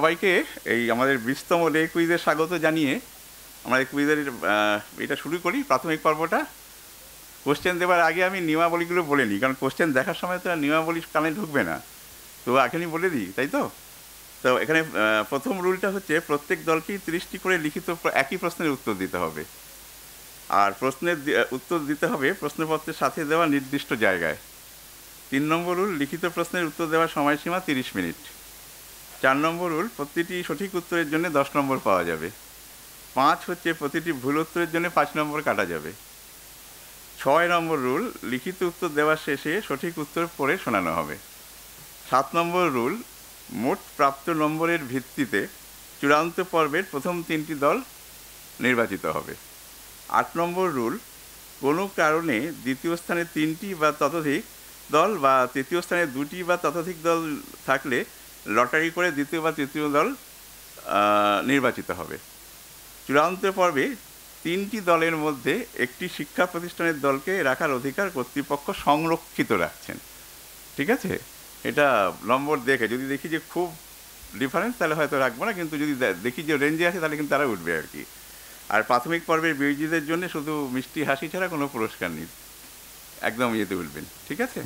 সবাইকে এই আমাদের 20তম ডে কুইজে স্বাগত জানিয়ে আমরা এই কুইজের এটা শুরু করি। প্রাথমিক পর্বটা কোশ্চেন দেওয়ার আগে আমি নিয়মাবলীগুলো বলে নিই, কারণ কোশ্চেন দেখার সময় তো নিয়মাবলী কানে ঢুকবে না, তো এখনই বলে দিই, তাই তো। তো এখানে প্রথম রুলটা হচ্ছে প্রত্যেক দলকেই 30টি করে লিখিত একই প্রশ্নের উত্তর দিতে হবে, আর প্রশ্নের উত্তর দিতে হবে প্রশ্নপত্রের সাথে দেওয়া নির্দিষ্ট জায়গায়। 3 নম্বর রুল, লিখিত প্রশ্নের উত্তর দেওয়ার সময়সীমা 30 মিনিট। 4 নম্বর রুল, প্রতিটি সঠিক উত্তরের জন্য 10 নম্বর পাওয়া যাবে। 5 হচ্ছে প্রতিটি ভুল উত্তরের জন্য 5 নম্বর কাটা যাবে। 6 নম্বর রুল, লিখিত উত্তর দেওয়ার শেষে সঠিক উত্তর পড়ে শোনানো হবে। 7 নম্বর রুল, মোট প্রাপ্ত নম্বরের ভিত্তিতে চূড়ান্ত পর্বের প্রথম 3টি দল নির্বাচিত হবে। 8 নম্বর রুল, কোনো কারণে দ্বিতীয় স্থানে 3টি বা ততোধিক দল বা তৃতীয় স্থানে 2টি বা ততোধিক দল থাকলে লটারি করে দ্বিতীয় বা তৃতীয় দল নির্বাচিত হবে। চূড়ান্ত পর্বে 3টি দলের মধ্যে একটি শিক্ষা প্রতিষ্ঠানের দলকে রাখার অধিকার কর্তৃপক্ষ সংরক্ষিত রাখছেন। ঠিক আছে, এটা নম্বর দেখে যদি দেখি যে খুব ডিফারেন্স তাহলে হয়তো রাখবো না, কিন্তু যদি দেখি যে রেঞ্জে আছে তাহলে কিন্তু তারা উঠবে আর কি। আর প্রাথমিক পর্বের বিজয়ীদের জন্য শুধু মিষ্টি হাসি ছাড়া কোনো পুরস্কার নেই, একদম ইয়েতে উঠবেন। ঠিক আছে।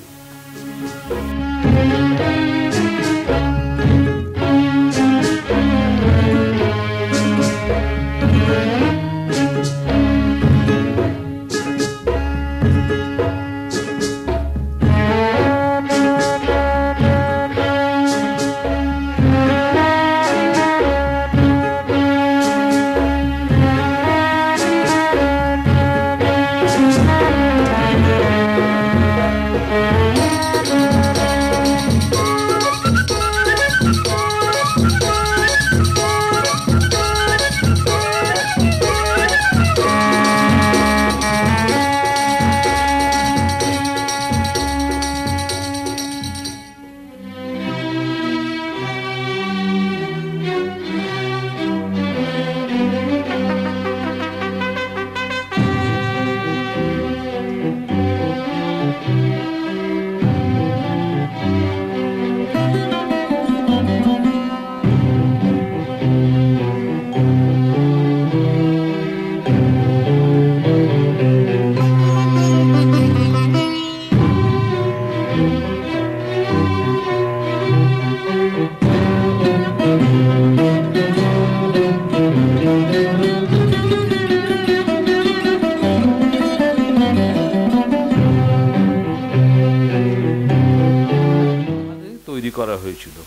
করা হয়েছিল,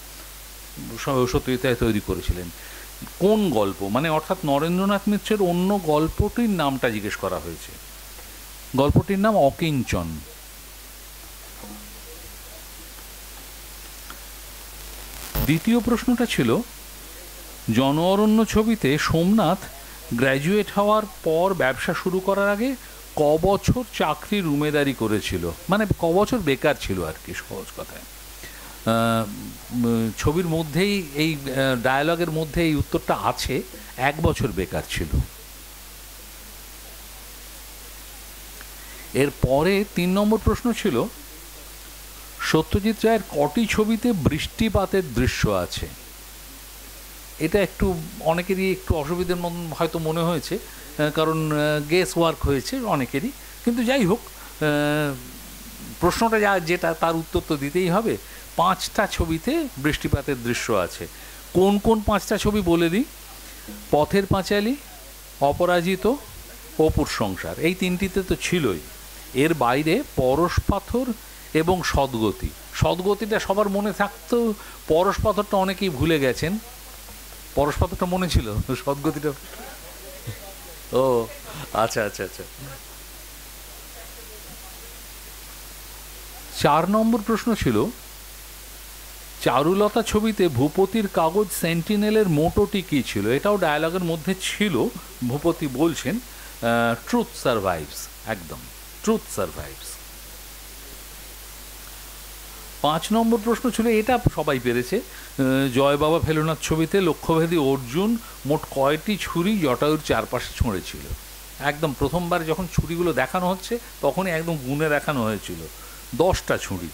সত্যজিৎ তৈরি করেছিলেন। কোন গল্প, মানে অর্থাৎ নরেন্দ্রনাথ মিত্রের অন্য গল্পটির নামটা জিজ্ঞেস করা হয়েছে। গল্পটির নাম অকিঞ্চন। দ্বিতীয় প্রশ্নটা ছিল জন অরণ্য ছবিতে সোমনাথ গ্র্যাজুয়েট হওয়ার পর ব্যবসা শুরু করার আগে ক বছর চাকরির উমেদারি করেছিল, মানে ক বছর বেকার ছিল আর কি, সহজ কথায়। ছবির মধ্যেই এই ডায়ালগের মধ্যে এই উত্তরটা আছে, 1 বছর বেকার ছিল। এরপরে 3 নম্বর প্রশ্ন ছিল সত্যজিৎ রায়ের কটি ছবিতে বৃষ্টিপাতের দৃশ্য আছে। এটা একটু অনেকেরই একটু অসুবিধার মতন হয়তো মনে হয়েছে, কারণ গেস ওয়ার্ক হয়েছে অনেকেরই, কিন্তু যাই হোক প্রশ্নটা যেটা তার উত্তর তো দিতেই হবে। 5টা ছবিতে বৃষ্টিপাতের দৃশ্য আছে। কোন কোন 5টা ছবি বলে দিই? পথের পাঁচালী, অপরাজিত, অপুর সংসার, এই 3টিতে তো ছিলই। এর বাইরে পরশ পাথর এবং সদ্গতি। সদ্গতিটা সবার মনে থাকতো, পরশ পাথরটা অনেকেই ভুলে গেছেন। পরশ পাথরটা মনে ছিল, সদ্গতিটা ও আচ্ছা আচ্ছা আচ্ছা। 4 নম্বর প্রশ্ন ছিল চারুলতা ছবিতে ভূপতির কাগজ সেন্টিনেলের মোটোটি কী ছিল। এটাও ডায়ালগের মধ্যে ছিল। ভূপতি বলছেন ট্রুথ সারভাইভস, একদম ট্রুথ সারভাইভস। 5 নম্বর প্রশ্ন ছিল, এটা সবাই পেরেছে, জয় বাবা ফেলুনাথ ছবিতে লক্ষ্যভেদী অর্জুন মোট কয়টি ছুরি জটায়ুর চারপাশে ছুঁড়েছিল। একদম প্রথমবার যখন ছুরিগুলো দেখানো হচ্ছে তখনই একদম গুণে দেখানো হয়েছিল, 10টা ছুরি।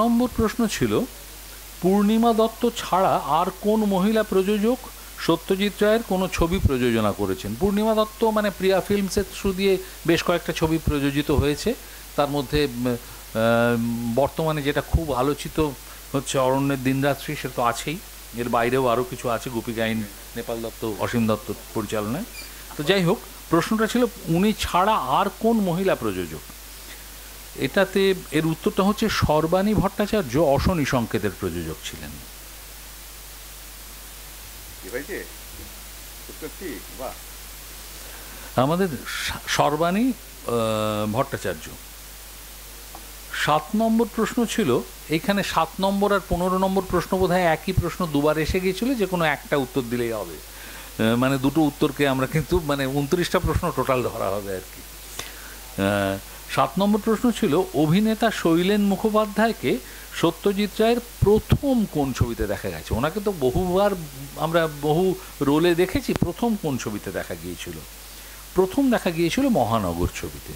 নম্বর প্রশ্ন ছিল পূর্ণিমা দত্ত ছাড়া আর কোন মহিলা প্রযোজক সত্যজিৎ রায়ের কোনো ছবি প্রযোজনা করেছেন? পূর্ণিমা দত্ত মানে প্রিয়া ফিল্মসের থ্রু দিয়ে বেশ কয়েকটা ছবি প্রযোজিত হয়েছে, তার মধ্যে বর্তমানে যেটা খুব আলোচিত হচ্ছে অরণ্যের দিনরাত্রি, সে তো আছেই, এর বাইরেও আরও কিছু আছে, গোপীগাইন নেপাল দত্ত, অসীম দত্ত পরিচালনায়। তো যাই হোক, প্রশ্নটা ছিল উনি ছাড়া আর কোন মহিলা প্রযোজক। এটাতে এর উত্তরটা হচ্ছে সর্বাণী ভট্টাচার্য অশনি সংকেতের প্রযোজক ছিলেন। আমাদের সর্বাণী ভট্টাচার্য। 7 নম্বর প্রশ্ন ছিল, এইখানে 7 নম্বর আর 15 নম্বর প্রশ্ন বোধহয় একই প্রশ্ন দুবার এসে গিয়েছিল, যে কোনো একটা উত্তর দিলেই হবে, মানে দুটো উত্তরকে আমরা কিন্তু মানে 29টা প্রশ্ন টোটাল ধরা হবে আর কি। 7 নম্বর প্রশ্ন ছিল অভিনেতা শৈলেন মুখোপাধ্যায়কে সত্যজিৎ রায়ের প্রথম কোন ছবিতে দেখা গেছে? ওনাকে তো বহুবার আমরা বহু রোলে দেখেছি, প্রথম কোন ছবিতে দেখা গিয়েছিল? প্রথম দেখা গিয়েছিল মহানগর ছবিতে।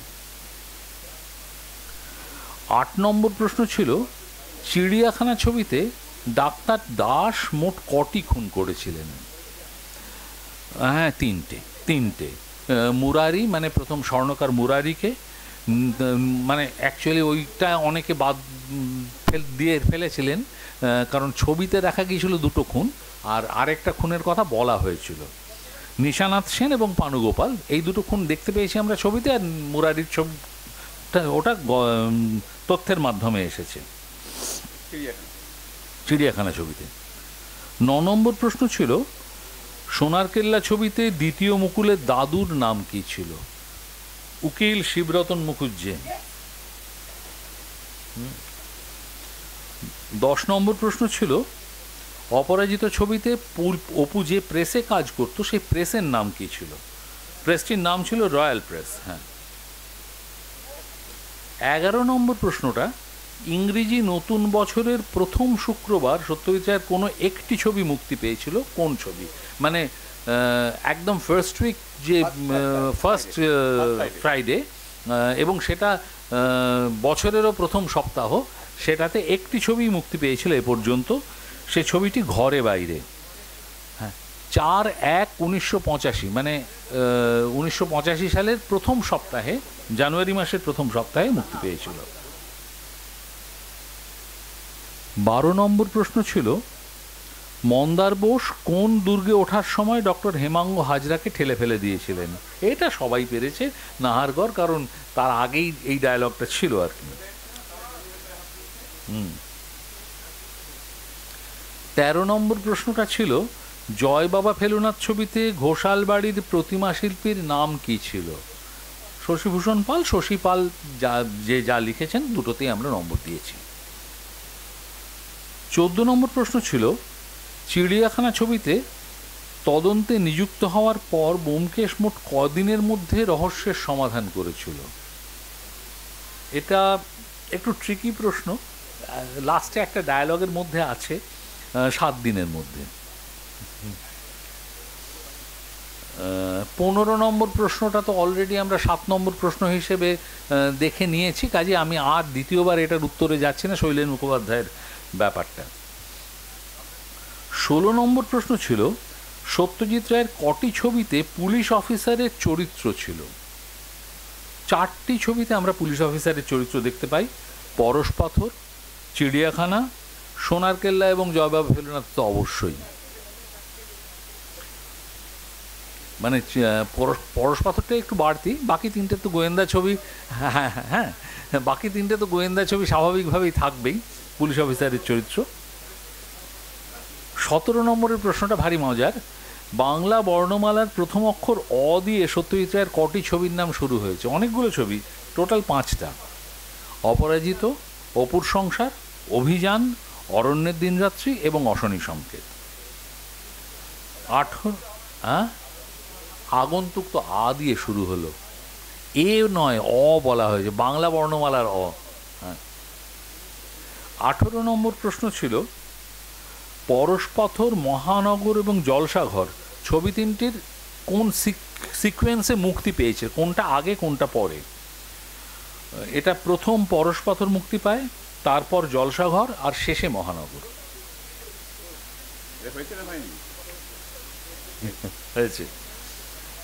8 নম্বর প্রশ্ন ছিল চিড়িয়াখানা ছবিতে ডাক্তার দাস মোট কটি খুন করেছিলেন? হ্যাঁ, তিনটে। মুরারি মানে প্রথম স্বর্ণকার মুরারিকে, মানে অ্যাকচুয়ালি ওইটা অনেকে বাদ দিয়ে ফেলেছিলেন, কারণ ছবিতে দেখা গিয়েছিল দুটো খুন, আর আরেকটা খুনের কথা বলা হয়েছিল। নিশানাথ সেন এবং পানুগোপাল, এই দুটো খুন দেখতে পেয়েছি আমরা ছবিতে, আর মুরারির ছবিটা ওটা তথ্যের মাধ্যমে এসেছে চিড়িয়াখানা ছবিতে। 9 নম্বর প্রশ্ন ছিল সোনার কেল্লা ছবিতে দ্বিতীয় মুকুলের দাদুর নাম কি ছিল? উকিল শিবরতন মুখুজ্জে। 10 নম্বর প্রশ্ন ছিল অপরাজিত ছবিতে অপু যে প্রেসে কাজ করতো সেই প্রেসের নাম কি ছিল? প্রেসটির নাম ছিল রয়্যাল প্রেস। হ্যাঁ। 11 নম্বর প্রশ্নটা ইংরেজি নতুন বছরের প্রথম শুক্রবার সত্যজিৎ রায়ের কোনো একটি ছবি মুক্তি পেয়েছিল, কোন ছবি? মানে একদম ফার্স্ট উইক, যে ফার্স্ট ফ্রাইডে, এবং সেটা বছরেরও প্রথম সপ্তাহ, সেটাতে একটি ছবি মুক্তি পেয়েছিল এ পর্যন্ত, সে ছবিটি ঘরে বাইরে। হ্যাঁ, 4/1/1985, মানে 1985 সালের প্রথম সপ্তাহে, জানুয়ারি মাসের প্রথম সপ্তাহে মুক্তি পেয়েছিল। 12 নম্বর প্রশ্ন ছিল মন্দার বোস কোন দুর্গে ওঠার সময় ডক্টর হেমাঙ্গ হাজরাকে ঠেলে ফেলে দিয়েছিলেন? এটা সবাই পেরেছে, নাহারগড়, কারণ তার আগেই এই ডায়লগটা ছিল আর কি। 13 নম্বর প্রশ্নটা ছিল জয় বাবা ফেলুনাথ ছবিতে ঘোষাল বাড়ির প্রতিমা শিল্পীর নাম কি ছিল? শশীভূষণ পাল, শশী পাল, যা লিখেছেন দুটোতেই আমরা নম্বর দিয়েছি। 14 নম্বর প্রশ্ন ছিল চিড়িয়াখানা ছবিতে তদন্তে নিযুক্ত হওয়ার পর ব্যোমকেশ মোট কদিনের মধ্যে রহস্যের সমাধান করেছিল? এটা একটু ট্রিকি প্রশ্ন, লাস্টে একটা ডায়ালগের মধ্যে আছে 7 দিনের মধ্যে। 15 নম্বর প্রশ্নটা তো অলরেডি আমরা 7 নম্বর প্রশ্ন হিসেবে দেখে নিয়েছি, কাজে আমি আর দ্বিতীয়বার এটার উত্তরে যাচ্ছি না, শৈলেন মুখোপাধ্যায়ের ব্যাপারটা। 16 নম্বর প্রশ্ন ছিল সত্যজিৎ রায়ের কটি ছবিতে পুলিশ অফিসারের চরিত্র ছিল? 4টি ছবিতে আমরা পুলিশ অফিসারের চরিত্র দেখতে পাই, পরশ পাথর, চিড়িয়াখানা, সোনার কেল্লা এবং জয়বাবা ফেলুনাথ তো অবশ্যই। মানে পরশ পাথরটা একটু বাড়তি, বাকি 3টে তো গোয়েন্দা ছবি। হ্যাঁ হ্যাঁ হ্যাঁ, বাকি 3টে তো গোয়েন্দা ছবি স্বাভাবিকভাবেই থাকবেই পুলিশ অফিসারের চরিত্র। 17 নম্বরের প্রশ্নটা ভারী মজার, বাংলা বর্ণমালার প্রথম অক্ষর অ দিয়ে সত্যজিৎ রায়ের কটি ছবির নাম শুরু হয়েছে? অনেকগুলো ছবি, টোটাল 5টা। অপরাজিত, অপুর সংসার, অভিযান, অরণ্যের দিনরাত্রি এবং অশনি সংকেত। 18 আগন্তুক তো আ দিয়ে শুরু হলো, এ নয় অ বলা হয়েছে, বাংলা বর্ণমালার অ। হ্যাঁ। 18 নম্বর প্রশ্ন ছিল পরশপাথর, মহানগর এবং জলসাঘর ছবি 3টির কোন সিকোয়েন্সে মুক্তি পেয়েছে, কোনটা আগে কোনটা পরে? এটা প্রথম পরশপাথর মুক্তি পায়, তারপর জলসাঘর, আর শেষে মহানগর। এটা হয়েছে না হয়নি? হয়েছে।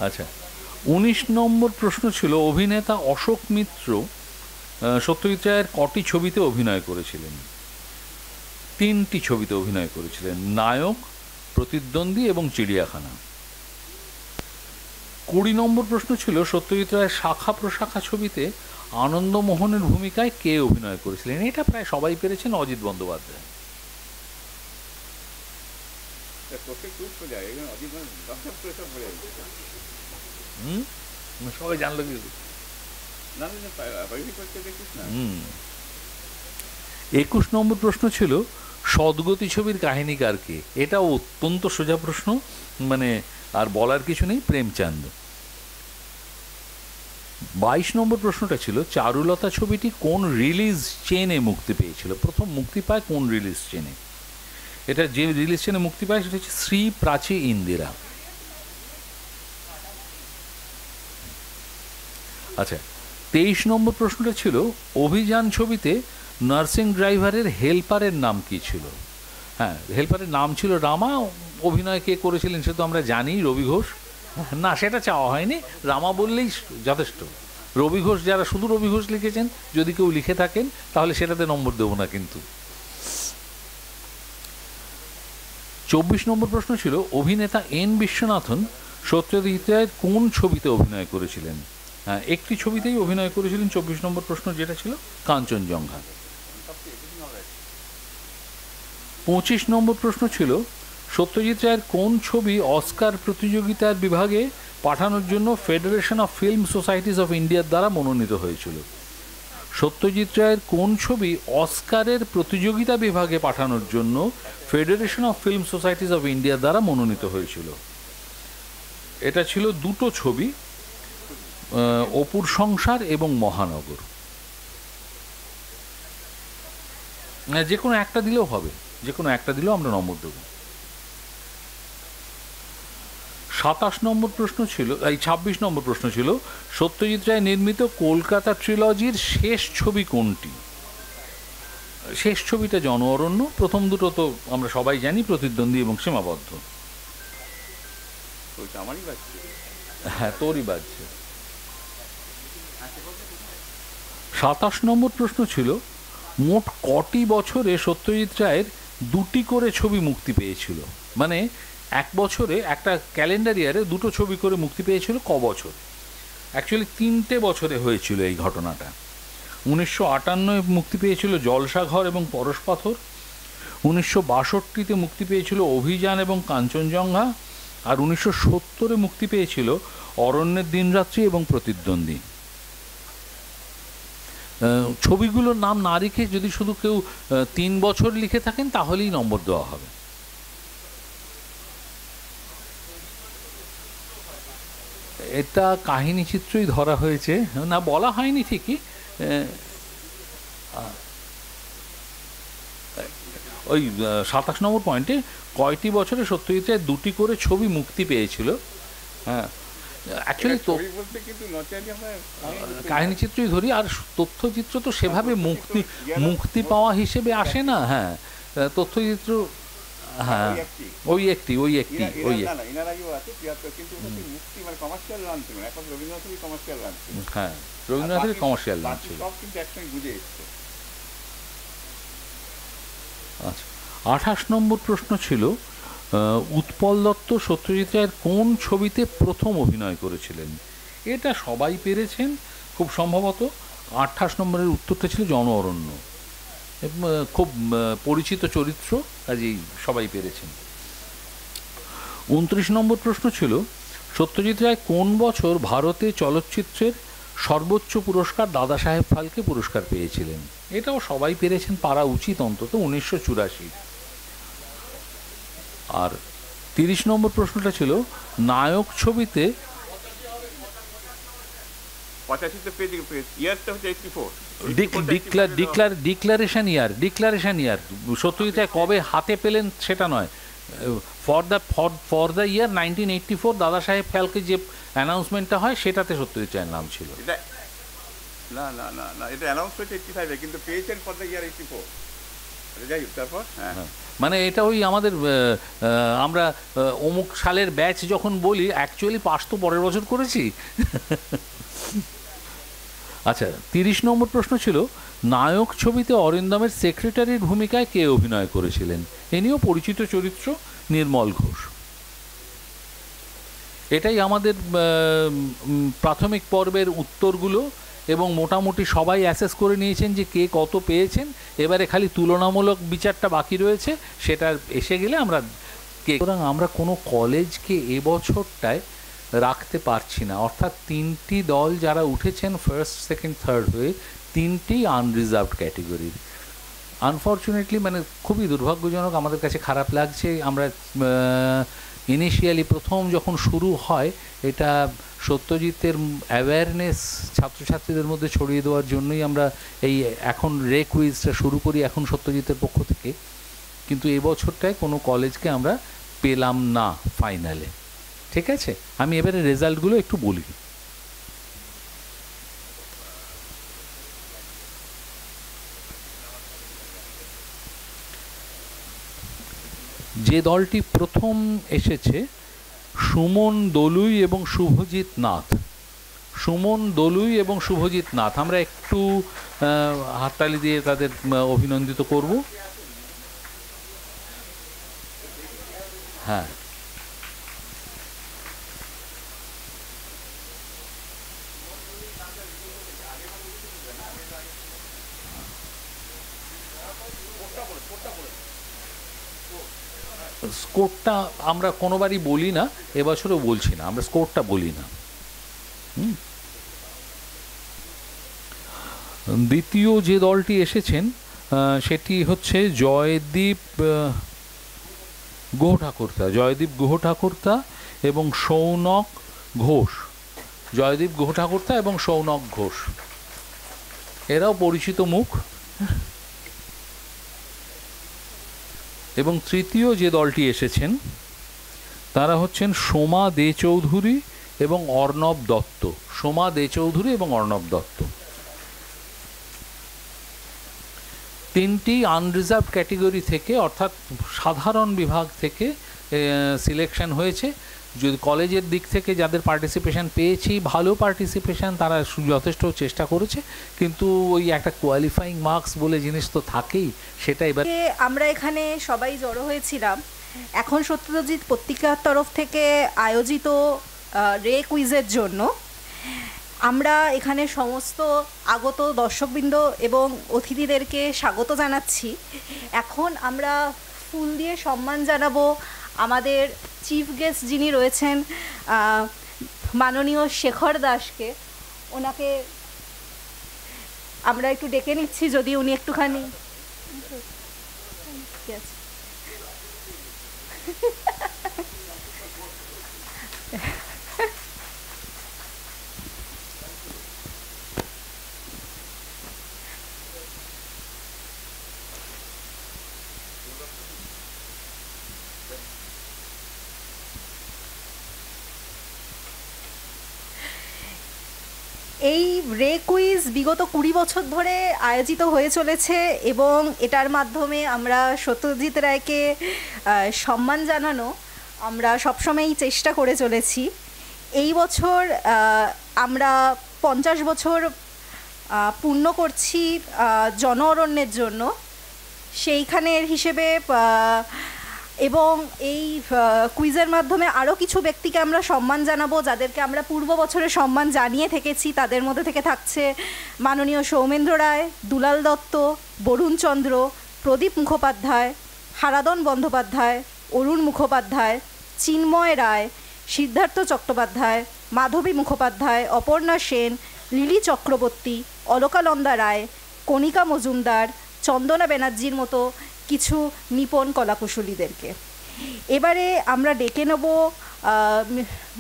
আচ্ছা, 19 নম্বর প্রশ্ন ছিল অভিনেতা অশোক মিত্র সত্যজিৎ রায়ের কটি ছবিতে অভিনয় করেছিলেন? 3টি ছবিতে অভিনয় করেছিলেন, নায়ক, প্রতিদ্বন্দ্বী এবং চিড়িয়াখানা। 20 নম্বর প্রশ্ন ছিল সত্যজিৎ রায়ের শাখা প্রশাখা ছবিতে আনন্দমোহনের ভূমিকায় কে অভিনয় করেছিলেন? এটা প্রায় সবাই পেরেছেন, অজিত বন্দ্যোপাধ্যায়। সবাই জানলো কি? 21 নম্বর প্রশ্ন ছিল সদ্গতি ছবির কাহিনীকার কে? এটাও অত্যন্ত সোজা প্রশ্ন, মানে আর বলার কিছু নেই, প্রেমচাঁদ। 22 নম্বর প্রশ্নটা ছিল চারুলতা ছবিটি কোন রিলিজ চেনে মুক্তি পেয়েছিল? প্রথম মুক্তি পায় কোন রিলিজ চেনে? এটা যে রিলিজ চেনে মুক্তি পায় সেটা হচ্ছে শ্রী প্রাচী ইন্দিরা। আচ্ছা, 23 নম্বর প্রশ্নটা ছিল অভিযান ছবিতে নার্সিং ড্রাইভারের হেল্পারের নাম কি ছিল? হ্যাঁ, হেল্পারের নাম ছিল রামা। অভিনয় কে করেছিলেন সে তো আমরা জানি, রবি ঘোষ। না, সেটা চাওয়া হয়নি, রামা বললেই যথেষ্ট। রবি ঘোষ, যারা শুধু রবি ঘোষ লিখেছেন, যদি কেউ লিখে থাকেন তাহলে সেটাতে নম্বর দেবো না কিন্তু। 24 নম্বর প্রশ্ন ছিল অভিনেতা এন বিশ্বনাথন সত্যজিৎ রায়ের কোন ছবিতে অভিনয় করেছিলেন? হ্যাঁ, একটি ছবিতেই অভিনয় করেছিলেন। 24 নম্বর প্রশ্ন যেটা ছিল কাঞ্চনজঙ্ঘা। 25 নম্বর প্রশ্ন ছিল সত্যজিৎ রায়ের কোন ছবি অস্কার প্রতিযোগিতার বিভাগে পাঠানোর জন্য federation of film societies of ইন্ডিয়ার দ্বারা মনোনীত হয়েছিল? সত্যজিৎ রায়ের কোন ছবি অস্কারের প্রতিযোগিতা বিভাগে পাঠানোর জন্য federation of film societies of ইন্ডিয়ার দ্বারা মনোনীত হয়েছিল? এটা ছিল দুটো ছবি, অপুর সংসার এবং মহানগর। যে কোনো একটা দিলেও হবে, যে কোনো একটা দিলেও আমরা নম্বর দেব। 27 নম্বর প্রশ্ন ছিল, এই 26 নম্বর প্রশ্ন ছিল সত্যজিৎ রায় নির্মিত কলকাতা ট্রিলজির শেষ ছবি কোনটি? শেষ ছবিটা জন অরণ্য। প্রথম দুটো তো আমরা সবাই জানি, প্রতিদ্বন্দ্বী এবং সীমাবদ্ধ। হ্যাঁ, তোরই বাজছে। 27 নম্বর প্রশ্ন ছিল মোট কটি বছরে সত্যজিৎ রায়ের 2টি করে ছবি মুক্তি পেয়েছিল? মানে এক বছরে, একটা ক্যালেন্ডার ইয়ারে 2টো ছবি করে মুক্তি পেয়েছিল ক বছর? অ্যাকচুয়ালি 3টে বছরে হয়েছিল এই ঘটনাটা। 1958 মুক্তি পেয়েছিল জলসাঘর এবং পরশপাথর, 1962 মুক্তি পেয়েছিল অভিযান এবং কাঞ্চনজঙ্ঘা, আর 1970 মুক্তি পেয়েছিল অরণ্যের দিনরাত্রি এবং প্রতিদ্বন্দ্বী। ছবিগুলোর নাম না লিখে যদি শুধু কেউ 3 বছর লিখে থাকেন তাহলেই নম্বর দেওয়া হবে। এটা কাহিনী চিত্রই ধরা হয়েছে, না বলা হয়নি ঠিকই। ওই 27 নম্বর পয়েন্টে কয়টি বছরে সত্যজিৎ রায় 2টি করে ছবি মুক্তি পেয়েছিল? হ্যাঁ, অ্যাকচুয়ালি তো কাহিনী চিত্রই ধরি, আর তথ্যচিত্র তো সেভাবে মুক্তি পাওয়া হিসেবে আসে না। হ্যাঁ, তথ্যচিত্র, হ্যাঁ, ওই একটি হ্যাঁ, রবীন্দ্রনাথের কমার্শিয়াল লাঞ্চ ছিল। আচ্ছা, 28 নম্বর প্রশ্ন ছিল উৎপল দত্ত সত্যজিৎ রায়ের কোন ছবিতে প্রথম অভিনয় করেছিলেন? এটা সবাই পেরেছেন খুব সম্ভবত। 28 নম্বরের উত্তরটা ছিল জন অরণ্য। খুব পরিচিত চরিত্র, কাজেই সবাই পেরেছেন। 29 নম্বর প্রশ্ন ছিল সত্যজিৎ রায় কোন বছর ভারতে চলচ্চিত্রের সর্বোচ্চ পুরস্কার দাদা সাহেব ফালকে পুরস্কার পেয়েছিলেন? এটাও সবাই পেরেছেন, পারা উচিত অন্তত, 1984। আর 30 নম্বর প্রশ্নটা ছিল নায়ক ছবিতে ডিক্লারেশন ইয়ার সত্যজিৎ রায় কবে হাতে পেলেন সেটা নয়, ফর দ্য ইয়ার 1984 দাদা সাহেব ফালকে যে অ্যানাউন্সমেন্টটা হয় সেটাতে সত্যজিৎ রায়ের নাম ছিল। না না না না, এটা অ্যানাউন্স হয়েছে 85-এ, কিন্তু পেয়েছেন ফর দ্য ইয়ার 84। যাই হোক, তারপর হ্যাঁ মানে এটা ওই আমাদের আমরা অমুক সালের ব্যাচ যখন বলি, অ্যাকচুয়ালি পাস তো পরের বছর করেছি। আচ্ছা, 30 নম্বর প্রশ্ন ছিল, নায়ক ছবিতে অরিন্দমের সেক্রেটারির ভূমিকায় কে অভিনয় করেছিলেন? এ নিয়েও পরিচিত চরিত্র নির্মল ঘোষ। এটাই আমাদের প্রাথমিক পর্বের উত্তরগুলো, এবং মোটামুটি সবাই অ্যাসেস করে নিয়েছেন যে কে কত পেয়েছেন। এবারে খালি তুলনামূলক বিচারটা বাকি রয়েছে, সেটা এসে গেলে আমরা সুতরাং আমরা কোনো কলেজকে এবছরটায় রাখতে পারছি না। অর্থাৎ 3টি দল যারা উঠেছেন ফার্স্ট, সেকেন্ড, থার্ড হয়ে, 3টি আনরিজার্ভড ক্যাটেগরির। আনফর্চুনেটলি মানে খুবই দুর্ভাগ্যজনক, আমাদের কাছে খারাপ লাগছে। আমরা ইনিশিয়ালি প্রথম যখন শুরু হয়, এটা সত্যজিতের অ্যাওয়ারনেস ছাত্রছাত্রীদের মধ্যে ছড়িয়ে দেওয়ার জন্যই আমরা এই এখন রে কুইজটা শুরু করি এখন সত্যজিতের পক্ষ থেকে। কিন্তু এবছরটায় কোনো কলেজকে আমরা পেলাম না ফাইনালে। ঠিক আছে, আমি এবারে রেজাল্টগুলো একটু বলি। যে দলটি প্রথম এসেছে, সুমন দলুই এবং শুভজিৎ নাথ। সুমন দলুই এবং শুভজিৎ নাথ, আমরা একটু হাততালি দিয়ে তাদের অভিনন্দিত করব। হ্যাঁ, স্কোরটা আমরা কোনোবারই বলি না, এবছরও বলছি না, আমরা স্কোরটা বলি না। দ্বিতীয় যে দলটি এসেছেন সেটি হচ্ছে জয়দীপ গুহ ঠাকুরতা, জয়দীপ গুহ ঠাকুরতা এবং সৌনক ঘোষ। জয়দীপ গুহ ঠাকুরতা এবং সৌনক ঘোষ, এরাও পরিচিত মুখ। এবং তৃতীয় যে দলটি এসেছেন তারা হচ্ছেন সোমা দে চৌধুরী এবং অর্ণব দত্ত। সোমা দে চৌধুরী এবং অর্ণব দত্ত, 3টি আনরিজার্ভ ক্যাটেগরি থেকে, অর্থাৎ সাধারণ বিভাগ থেকে সিলেকশন হয়েছে। যদি কলেজের দিক থেকে যাদের পার্টিসিপেশন পেয়েছি, ভালো পার্টিসিপেশন, তারা যথেষ্ট চেষ্টা করেছে, কিন্তু ওই একটা কোয়ালিফাইং মার্কস বলে জিনিস তো থাকেই, সেটা এবার আমরা এখানে সবাই জড়ো হয়েছিলাম এখন সত্যজিৎ পত্রিকার তরফ থেকে আয়োজিত রে কুইজের জন্য। আমরা এখানে সমস্ত আগত দর্শকবৃন্দ এবং অতিথিদেরকে স্বাগত জানাচ্ছি। এখন আমরা ফুল দিয়ে সম্মান জানাবো আমাদের চিফ গেস্ট যিনি রয়েছেন মাননীয় শেখর দাসকে। ওনাকে আমরা একটু ডেকে নিচ্ছি, যদি উনি একটুখানি এই রে কুইজ বিগত 20 বছর ধরে আয়োজিত হয়ে চলেছে, এবং এটার মাধ্যমে আমরা সত্যজিৎ রায়কে সম্মান জানানো আমরা সবসময়ই চেষ্টা করে চলেছি। এই বছর আমরা 50 বছর পূর্ণ করছি জন অরণ্যের জন্য, সেইখানের হিসেবে, এবং এই কুইজের মাধ্যমে আরও কিছু ব্যক্তিকে আমরা সম্মান জানাবো যাদেরকে আমরা পূর্ব বছরে সম্মান জানিয়ে থেকেছি। তাদের মধ্যে থেকে থাকছে মাননীয় সৌমেন্দ্র রায়, দুলাল দত্ত, বরুণ চন্দ্র, প্রদীপ মুখোপাধ্যায়, হারাদন বন্দ্যোপাধ্যায়, অরুণ মুখোপাধ্যায়, চিন্ময় রায়, সিদ্ধার্থ চট্টোপাধ্যায়, মাধবী মুখোপাধ্যায়, অপর্ণা সেন, লিলি চক্রবর্তী, অলকানন্দা রায়, কণিকা মজুমদার, চন্দনা ব্যানার্জির মতো কিছু নিপুণ কলাকুশলীদেরকে। এবারে আমরা ডেকে নেব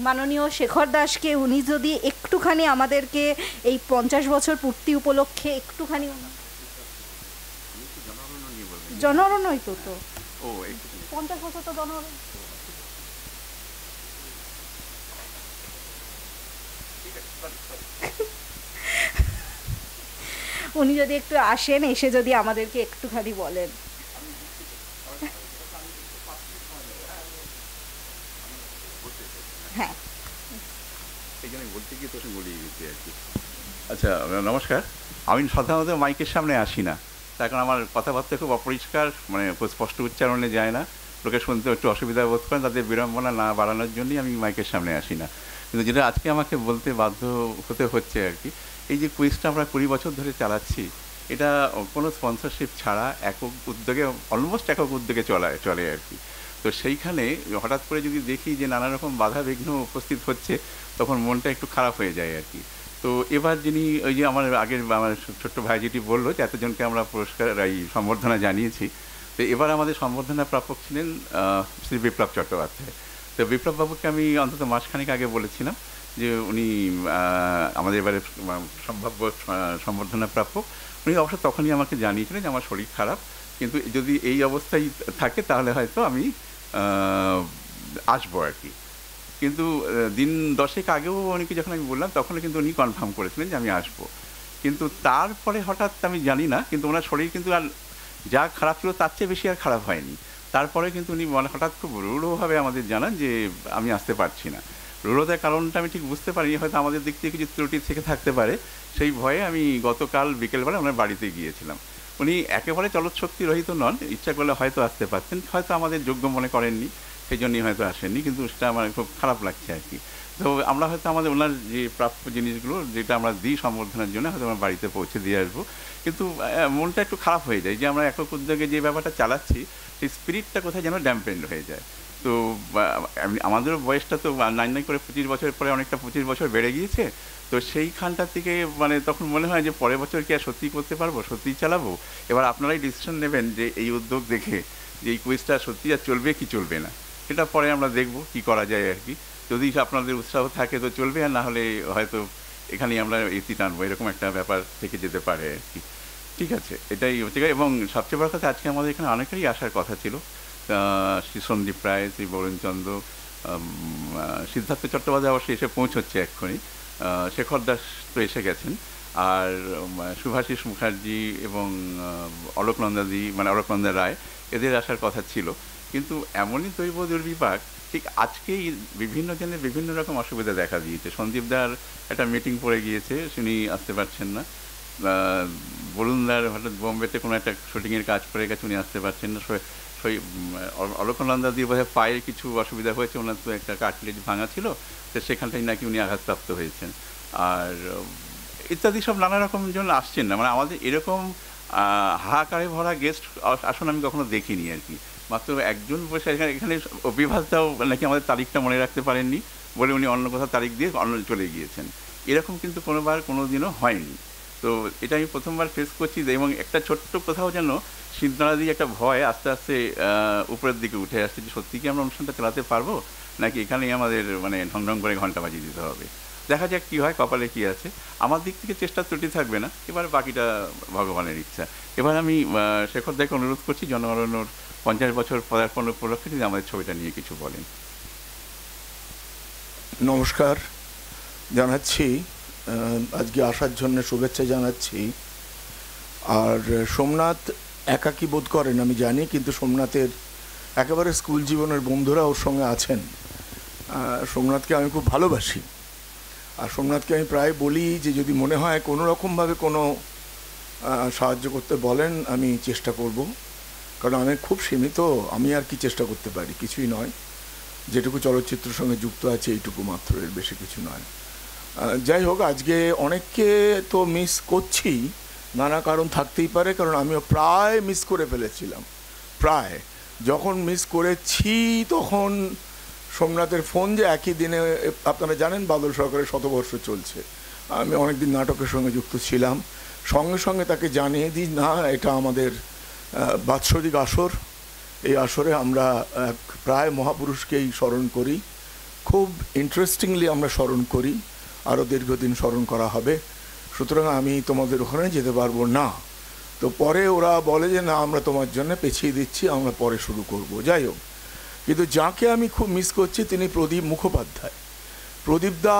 মাননীয় শেখর দাসকে। উনি যদি একটুখানি আমাদেরকে এই 50 বছর পূর্তি উপলক্ষে একটুখানি, জনরণ্যই তো 50 বছর তো জনরণ্য। উনি যদি একটু আসেন, এসে যদি আমাদেরকে একটুখানি বলেন। হ্যাঁ, বলতে গিয়ে তোকে বলিয়ে দিতে আর কি। আচ্ছা, নমস্কার। আমি সাধারণত মাইকের সামনে আসি না, তার কারণ আমার কথাবার্তা খুব অপরিষ্কার, মানে খুব স্পষ্ট উচ্চারণে যায় না, লোকে শুনতে একটু অসুবিধা বোধ করেন, তাদের বিড়ম্বনা না বাড়ানোর জন্যই আমি মাইকের সামনে আসি না। কিন্তু যেটা আজকে আমাকে বলতে বাধ্য হতে হচ্ছে আর কি, এই যে কুইজটা আমরা 20 বছর ধরে চালাচ্ছি, এটা কোনো স্পন্সরশিপ ছাড়া একক উদ্যোগে, অলমোস্ট একক উদ্যোগে চলে আর কি। তো সেইখানে হঠাৎ করে যদি দেখি যে নানা রকম বাধা বিঘ্ন উপস্থিত হচ্ছে, তখন মনটা একটু খারাপ হয়ে যায় আর কি। তো এবার যিনি, ওই যে আমার ছোট্ট ভাই যেটি বললো যে এতজনকে আমরা পুরস্কার এই সম্বর্ধনা জানিয়েছি, তো এবার আমাদের সম্বর্ধনা প্রাপক ছিলেন শ্রী বিপ্লব চট্টোপাধ্যায়। তো বিপ্লববাবুকে আমি অন্তত মাসখানেক আগে বলেছিলাম যে উনি আমাদের এবারে সম্ভাব্য সম্বর্ধনা প্রাপক। উনি অবশ্য তখনই আমাকে জানিয়েছিলেন যে আমার শরীর খারাপ, কিন্তু যদি এই অবস্থায় থাকে তাহলে হয়তো আমি আসবো আর কি। কিন্তু দিন 10 আগেও উনিকে যখন আমি বললাম, তখনও কিন্তু উনি কনফার্ম করেছিলেন যে আমি আসবো। কিন্তু তারপরে হঠাৎ আমি জানি না, কিন্তু ওনার শরীর কিন্তু আর যা খারাপ ছিল তার চেয়ে বেশি আর খারাপ হয়নি। তারপরে কিন্তু উনি হঠাৎ খুব রূঢ়ভাবে আমাদের জানান যে আমি আসতে পারছি না। রূঢ়তার কারণটা আমি ঠিক বুঝতে পারিনি, হয়তো আমাদের দিক থেকে কিছু ত্রুটি থেকে থাকতে পারে। সেই ভয়ে আমি গতকাল বিকেলবেলা ওনার বাড়িতে গিয়েছিলাম। উনি একেবারে চলৎশক্তি রহিত নন, ইচ্ছা করলে হয়তো আসতে পারতেন, হয়তো আমাদের যোগ্য মনে করেননি, সেই জন্যই হয়তো আসেননি, কিন্তু সেটা আমার খুব খারাপ লাগছে আর কি। তো আমরা হয়তো আমাদের ওনার যে প্রাপ্য জিনিসগুলো যেটা আমরা দিই সম্বর্ধনার জন্য, হয়তো আমরা বাড়িতে পৌঁছে দিয়ে আসবো। কিন্তু মনটা একটু খারাপ হয়ে যায় যে আমরা একক উদ্যোগে যে ব্যাপারটা চালাচ্ছি, সেই স্পিরিটটা কোথায় যেন ড্যাম্পেন্ড হয়ে যায়। তো আমাদেরও বয়সটা তো 9 করে 25 বছরের পরে অনেকটা 25 বছর বেড়ে গিয়েছে। তো সেইখানটা থেকে মানে তখন মনে হয় যে পরের বছর কি আর সত্যিই করতে পারবো, সত্যিই চালাবো। এবার আপনারাই ডিসিশন নেবেন যে এই উদ্যোগ দেখে যে এই কুইজটা সত্যি আর চলবে কি চলবে না, সেটা পরে আমরা দেখব কি করা যায় আর কি। যদি আপনাদের উৎসাহ থাকে তো চলবে, আর না হলে হয়তো এখানেই আমরা এসি টানবো, এরকম একটা ব্যাপার থেকে যেতে পারে আর কি। ঠিক আছে, এটাই হচ্ছে। এবং সবচেয়ে বড় কথা, আজকে আমাদের এখানে অনেকেরই আসার কথা ছিল। শ্রী সন্দীপ রায়, শ্রী বরুণচন্দ্র, সিদ্ধার্থ চট্টোপাধ্যায় অবশ্যই এসে পৌঁছচ্ছে এক্ষুনি, শেখর দাস তো এসে গেছেন, আর শুভাশিস মুখার্জি এবং অলোকনন্দা রায়, এদের আসার কথা ছিল। কিন্তু এমনই দৈব দুর্বিপাক, ঠিক আজকেই বিভিন্ন জনের বিভিন্ন রকম অসুবিধা দেখা দিয়েছে। সন্দীপদার একটা মিটিং পড়ে গিয়েছে, উনি আসতে পারছেন না। বরুণদার হঠাৎ বোম্বেতে কোনো একটা শুটিংয়ের কাজ পড়ে গেছে, উনি আসতে পারছেন না। অলকনন্দাদির বোধহয় পায়ে কিছু অসুবিধা হয়েছে, ওনার তো একটা কাটলেজ ভাঙা ছিল, তো সেখানটাই নাকি উনি আঘাতপ্রাপ্ত হয়েছেন। আর ইত্যাদি সব নানা রকম জন্য আসছেন না, মানে আমাদের এরকম হাহাকারে ভরা গেস্ট আসন আমি কখনো দেখিনি আর কি। মাত্র একজন বসে এখানে অভিভাষটাও নাকি আমাদের তারিখটা মনে রাখতে পারেননি বলে উনি অন্য কোথাও তারিখ দিয়ে অন্য চলে গিয়েছেন। এরকম কিন্তু কোনো দিনও হয়নি। তো এটা আমি প্রথমবার ফেস করছি। এবং একটা ছোট্ট কোথাও যেন সিদ্ধান্ত দিয়ে একটা ভয় আস্তে আস্তে উপরের দিকে উঠে আসছে যে সত্যি কি আমরা অনুষ্ঠানটা চালাতে পারবো, নাকি এখানেই আমাদের মানে ঢং ঢং করে ঘন্টা বাজিয়ে দিতে হবে। দেখা যাক কী হয়, কপালে কী আছে। আমার দিক থেকে চেষ্টা ত্রুটি থাকবে না, এবার বাকিটা ভগবানের ইচ্ছা। এবার আমি শেখর দাকে অনুরোধ করছি জনগণর 50 বছর পদার্পণ উপলক্ষে যদি আমাদের ছবিটা নিয়ে কিছু বলেন। নমস্কার জানাচ্ছি, আজকে আসার জন্য শুভেচ্ছা জানাচ্ছি। আর সোমনাথ একাকী বোধ করেন আমি জানি, কিন্তু সোমনাথের একেবারে স্কুল জীবনের বন্ধুরা ওর সঙ্গে আছেন। সোমনাথকে আমি খুব ভালোবাসি, আর সোমনাথকে আমি প্রায় বলি যে যদি মনে হয় কোনো রকমভাবে কোনো সাহায্য করতে বলেন আমি চেষ্টা করব, কারণ আমি খুব সীমিত, আমি আর কি চেষ্টা করতে পারি, কিছুই নয়। যেটুকু চলচ্চিত্রের সঙ্গে যুক্ত আছে এইটুকু মাত্র, এর বেশি কিছু নয়। যাই হোক, আজকে অনেককে তো মিস করছি, নানা কারণ থাকতেই পারে, কারণ আমিও প্রায় মিস করে ফেলেছিলাম। প্রায় যখন মিস করেছি তখন সোমনাথের ফোন যে একই দিনে, আপনারা জানেন বাদল সরকারের শতবর্ষ চলছে, আমি অনেকদিন নাটকের সঙ্গে যুক্ত ছিলাম, সঙ্গে সঙ্গে তাকে জানিয়ে দিই না এটা আমাদের বাৎসরিক আসর, এই আসরে আমরা এক প্রায় মহাপুরুষকেই স্মরণ করি, খুব ইন্টারেস্টিংলি আমরা স্মরণ করি, আরও দীর্ঘদিন স্মরণ করা হবে, সুতরাং আমি তোমাদের ওখানে যেতে পারবো না। তো পরে ওরা বলে যে না, আমরা তোমার জন্য পেছিয়ে দিচ্ছি, আমরা পরে শুরু করব। যাই হোক, কিন্তু যাকে আমি খুব মিস করছি তিনি প্রদীপ মুখোপাধ্যায়। প্রদীপদা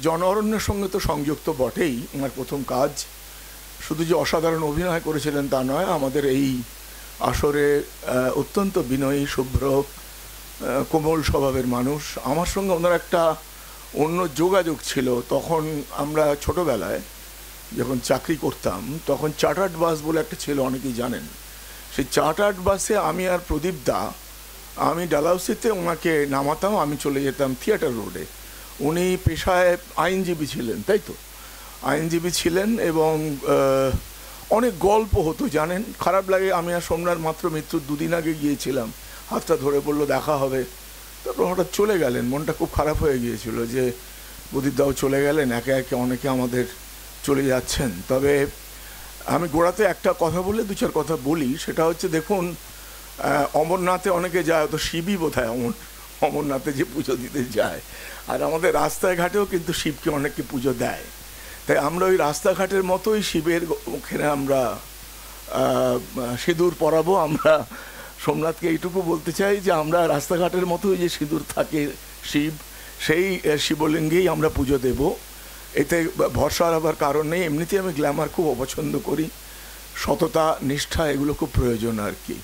জন অরণ্যের সঙ্গে তো সংযুক্ত বটেই, আমার প্রথম কাজ শুধু যে অসাধারণ অভিনয় করেছিলেন তা নয়, আমাদের এই আসরে অত্যন্ত বিনয়ী, শুভ্র, কোমল স্বভাবের মানুষ। আমার সঙ্গে ওনার একটা অন্য যোগাযোগ ছিল। তখন আমরা ছোটবেলায় যখন চাকরি করতাম তখন চার্টার্ড বাস বলে একটা ছিল, অনেকেই জানেন। সেই চার্টার্ড বাসে আমি আর প্রদীপ দা, আমি ডালহাউসিতে ওনাকে নামাতাম, আমি চলে যেতাম থিয়েটার রোডে। উনি পেশায় আইনজীবী ছিলেন, তাই তো, আইনজীবী ছিলেন এবং অনেক গল্প হতো জানেন। খারাপ লাগে, আমি আর সোমনাথ মাত্র মৃত্যুর 2 দিন আগে গিয়েছিলাম, হাতটা ধরে বললো দেখা হবে, তারপর হঠাৎ চলে গেলেন। মনটা খুব খারাপ হয়ে গিয়েছিল যে প্রদীপদাও চলে গেলেন, একে একে অনেকে আমাদের চলে যাচ্ছেন। তবে আমি গোড়াতে একটা কথা বলে 2-4 কথা বলি, সেটা হচ্ছে দেখুন, অমরনাথে অনেকে যায়, তো শিবই বোধ হয় অমরনাথে যে পুজো দিতে যায়, আর আমাদের রাস্তায় ঘাটেও কিন্তু শিবকে অনেকে পুজো দেয়। তাই আমরা ওই রাস্তাঘাটের মতোই শিবের ওখানে আমরা সিঁদুর পরাবো। আমরা সোমনাথকে এইটুকু বলতে চাই যে আমরা রাস্তাঘাটের মতোই যে সিঁদুর থাকে শিব, সেই শিবলিঙ্গেই আমরা পুজো দেব, এতে ভরসার আবার কারণ নেই। এমনিতেই আমি গ্ল্যামার খুব অপছন্দ করি, সততা, নিষ্ঠা এগুলো খুব প্রয়োজন আর কি।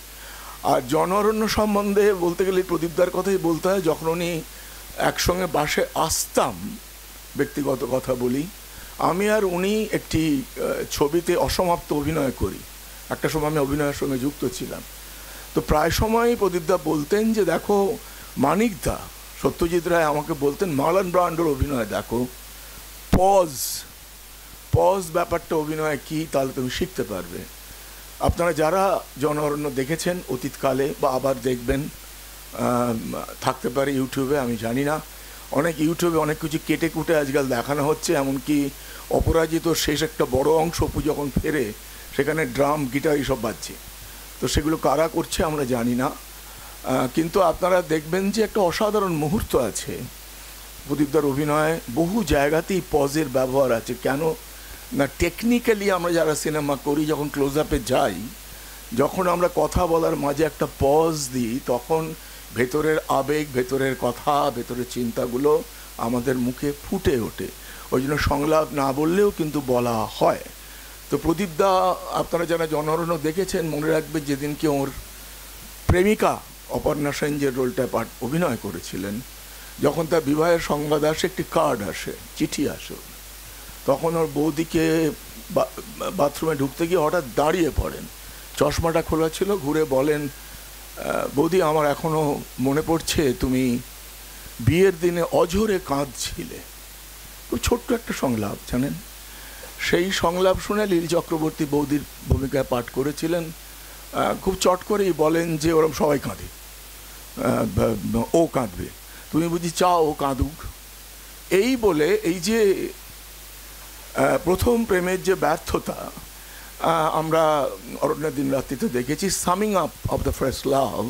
আর জন অরণ্য সম্বন্ধে বলতে গেলে প্রদীপদার কথাই বলতে হয়। যখন উনি একসঙ্গে বাসে আসতাম, ব্যক্তিগত কথা বলি, আমি আর উনি একটি ছবিতে অসমাপ্ত অভিনয় করি। একটা সময় আমি অভিনয়ের সঙ্গে যুক্ত ছিলাম। তো প্রায় সময়ই প্রদীপদা বলতেন যে দেখো মানিকদা, সত্যজিৎ রায় আমাকে বলতেন মার্লন ব্রান্ডোর অভিনয় দেখো, পজ ব্যাপারটা অভিনয় কি, তাহলে তুমি শিখতে পারবে। আপনারা যারা জন অরণ্য দেখেছেন অতীতকালে বা আবার দেখবেন, থাকতে পারে ইউটিউবে, আমি জানি না, অনেক ইউটিউবে অনেক কিছু কেটে কুটে আজকাল দেখানো হচ্ছে। এমনকি অপরাজিত শেষ একটা বড় অংশ যখন ফেরে সেখানে ড্রাম, গিটার এইসব বাজছে। তো সেগুলো কারা করছে আমরা জানি না, কিন্তু আপনারা দেখবেন যে একটা অসাধারণ মুহূর্ত আছে প্রদীপদার অভিনয়ে। বহু জায়গাতেই পজের ব্যবহার আছে। কেন না, টেকনিক্যালি আমরা যারা সিনেমা করি, যখন ক্লোজ আপে যাই, যখন আমরা কথা বলার মাঝে একটা পজ দিই, তখন ভেতরের আবেগ, ভেতরের কথা, ভেতরের চিন্তাগুলো আমাদের মুখে ফুটে ওঠে। ওই জন্য সংলাপ না বললেও কিন্তু বলা হয়। তো প্রদীপদা, আপনারা যারা জন অরণ্য দেখেছেন মনে রাখবে যেদিনকে ওর প্রেমিকা অপর্ণা সেন যে রোলটা অভিনয় করেছিলেন, যখন তার বিবাহের সংবাদ আসে, একটি কার্ড আসে, চিঠি আসে, তখন ওর বৌদিকে বাথরুমে ঢুকতে গিয়ে হঠাৎ দাঁড়িয়ে পড়েন, চশমাটা খোলা ছিল, ঘুরে বলেন, বৌদি আমার এখনো মনে পড়ছে তুমি বিয়ের দিনে অঝোরে কাঁদছিলে। খুব ছোট্ট একটা সংলাপ জানেন। সেই সংলাপ শুনে লীল চক্রবর্তী বৌদির ভূমিকায় পাঠ করেছিলেন। খুব চট করেই বলেন যে ওরম সবাই কাঁদে, ও কাঁদবে, তুমি বুঝি চাও ও কাঁদুক। এই বলে এই যে প্রথম প্রেমের যে ব্যর্থতা আমরা অরণ্যের দিন রাত্রিতে দেখেছি, summing up of the first love.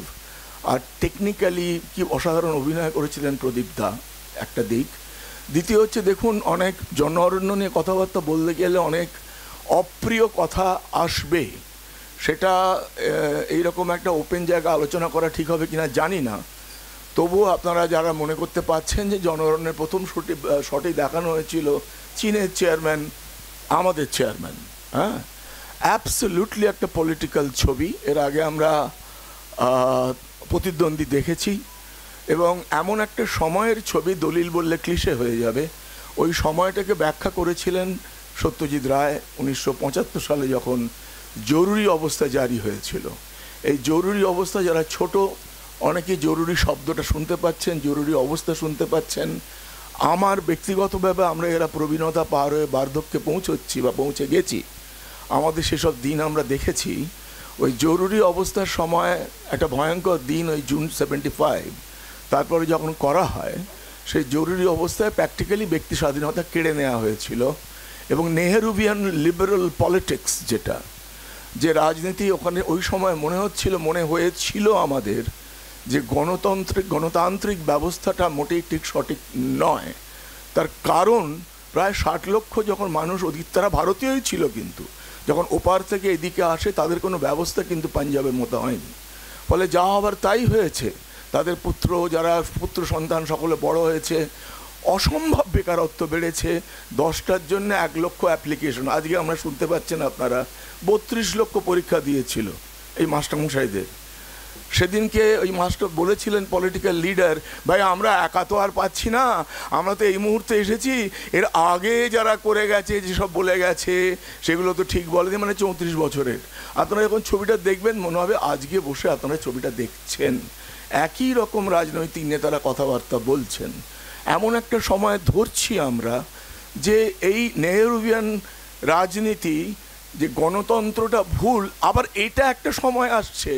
আর টেকনিক্যালি কি অসাধারণ অভিনয় করেছিলেন প্রদীপদা, একটা দিক। দ্বিতীয় হচ্ছে দেখুন, অনেক জন অরণ্য নিয়ে কথাবার্তা বলতে গেলে অনেক অপ্রিয় কথা আসবে, সেটা এইরকম একটা ওপেন জায়গা আলোচনা করা ঠিক হবে কিনা জানি না। তবুও আপনারা যারা মনে করতে পারছেন যে জন অরণ্যের প্রথম শটেই দেখানো হয়েছিল চীনের চেয়ারম্যান আমাদের চেয়ারম্যান, হ্যাঁ, অ্যাবসলিউটলি একটা পলিটিক্যাল ছবি। এর আগে আমরা প্রতিদ্বন্দ্বী দেখেছি, এবং এমন একটা সময়ের ছবি, দলিল বললে ক্লিশে হয়ে যাবে, ওই সময়টাকে ব্যাখ্যা করেছিলেন সত্যজিৎ রায় 1975 সালে যখন জরুরি অবস্থা জারি হয়েছিল। এই জরুরি অবস্থা, যারা ছোট অনেকেই জরুরি শব্দটা শুনতে পাচ্ছেন, জরুরি অবস্থা শুনতে পাচ্ছেন। আমার ব্যক্তিগতভাবে আমরা এরা প্রবীণতা পার হয়ে বার্ধক্যে পৌঁছচ্ছি বা পৌঁছে গেছি, আমাদের সেসব দিন আমরা দেখেছি। ওই জরুরি অবস্থার সময় একটা ভয়ঙ্কর দিন, ওই জুন 75, তারপরে যখন করা হয়, সেই জরুরি অবস্থায় প্র্যাকটিক্যালি ব্যক্তি স্বাধীনতা কেড়ে নেওয়া হয়েছিল। এবং নেহেরুভিয়ান লিবারেল পলিটিক্স, যেটা যে রাজনীতি ওখানে ওই সময় মনে হয়েছিল আমাদের, যে গণতান্ত্রিক ব্যবস্থাটা মোটেই ঠিক সঠিক নয়। তার কারণ প্রায় 60 লক্ষ যখন মানুষ, তারা ভারতীয়ই ছিল, কিন্তু যখন ওপার থেকে এদিকে আসে তাদের কোনো ব্যবস্থা কিন্তু পাঞ্জাবের মতো হয়নি। ফলে যা হবার তাই হয়েছে। তাদের পুত্র, যারা পুত্র সন্তান সকলে বড় হয়েছে, অসম্ভব বেকারত্ব বেড়েছে, 10টার জন্য 1 লক্ষ অ্যাপ্লিকেশন। আজকে আমরা শুনতে পাচ্ছেন আপনারা 32 লক্ষ পরীক্ষা দিয়েছিল এই মাস্টারমশাইদের। সেদিনকে ওই মাস্টার বলেছিলেন পলিটিক্যাল লিডার, ভাই আমরা একা তো আর পাচ্ছি না, আমরা তো এই মুহূর্তে এসেছি, এর আগে যারা করে গেছে যেসব বলে গেছে সেগুলো তো ঠিক বলেনি, মানে 34 বছরের। আপনারা যখন ছবিটা দেখবেন মনে হবে আজকে বসে আপনারা ছবিটা দেখছেন, একই রকম রাজনৈতিক নেতারা কথাবার্তা বলছেন। এমন একটা সময় ধরছি আমরা যে এই নেহরুভিয়ান রাজনীতি, যে গণতন্ত্রটা ভুল, আবার এটা একটা সময় আসছে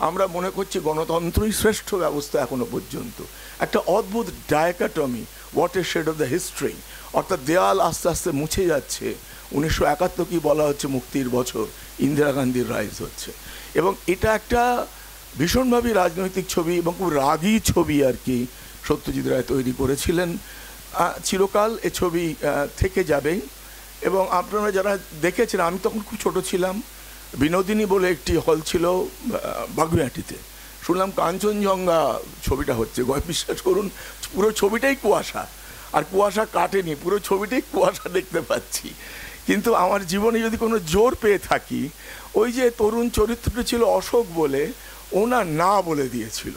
আমরা মনে করছি গণতন্ত্রই শ্রেষ্ঠ ব্যবস্থা এখনো পর্যন্ত। একটা অদ্ভুত dichotomy, watershed of the history, অর্থাৎ দেয়াল আস্তে আস্তে মুছে যাচ্ছে। 1971 কি বলা হচ্ছে মুক্তির বছর, ইন্দিরা গান্ধীর রাইজ হচ্ছে, এবং এটা একটা ভীষণভাবে রাজনৈতিক ছবি এবং খুব রাগী ছবি আর কি সত্যজিৎ রায় তৈরি করেছিলেন। চিরকাল এ ছবি থেকে যাবেই। এবং আপনারা যারা দেখেছেন, আমি তখন খুব ছোট ছিলাম, বিনোদিনী বলে একটি হল ছিল বাগুইআটিতে, শুনলাম কাঞ্চনজঙ্ঘা ছবিটা হচ্ছে। বিশ্বাস করুন পুরো ছবিটাই কুয়াশা, আর কুয়াশা কাটেনি, পুরো ছবিটাই কুয়াশা দেখতে পাচ্ছি। কিন্তু আমার জীবনে যদি কোনো জোর পেয়ে থাকি, ওই যে তরুণ চরিত্রটি ছিল অশোক বলে, ওনার না বলে দিয়েছিল।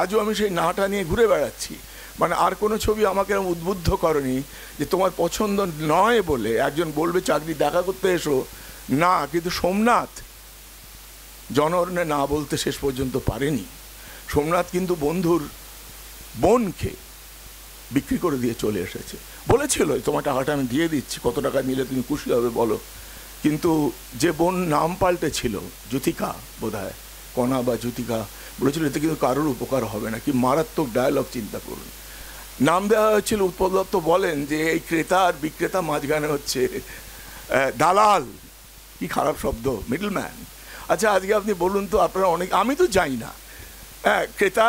আজও আমি সেই নাটা নিয়ে ঘুরে বেড়াচ্ছি। মানে আর কোনো ছবি আমাকে উদ্বুদ্ধ করেনি যে তোমার পছন্দ নয় বলে একজন বলবে চাকরি দেখা করতে এসো না, কিন্তু সোমনাথ জনরণে না বলতে শেষ পর্যন্ত পারেনি। সোমনাথ কিন্তু বন্ধুর বোনকে বিক্রি করে দিয়ে চলে এসেছে, বলেছিল তোমার টাকাটা আমি দিয়ে দিচ্ছি, কত টাকা নিলে তুমি খুশি হবে বলো। কিন্তু যে বোন নাম পাল্টেছিল, জ্যোতিকা বোধহয়, কণা বা জ্যোতিকা, বলেছিল এতে কিন্তু কারোর উপকার হবে না। কি মারাত্মক ডায়ালগ চিন্তা করুন। নাম দেওয়া হয়েছিল, উৎপল দত্ত বলেন যে এই ক্রেতা আর বিক্রেতা মাঝখানে হচ্ছে দালাল। কি খারাপ শব্দ, মিডলম্যান। আচ্ছা আজকে আপনি বলুন তো, আপনারা অনেক, আমি তো যাই না, হ্যাঁ ক্রেতা,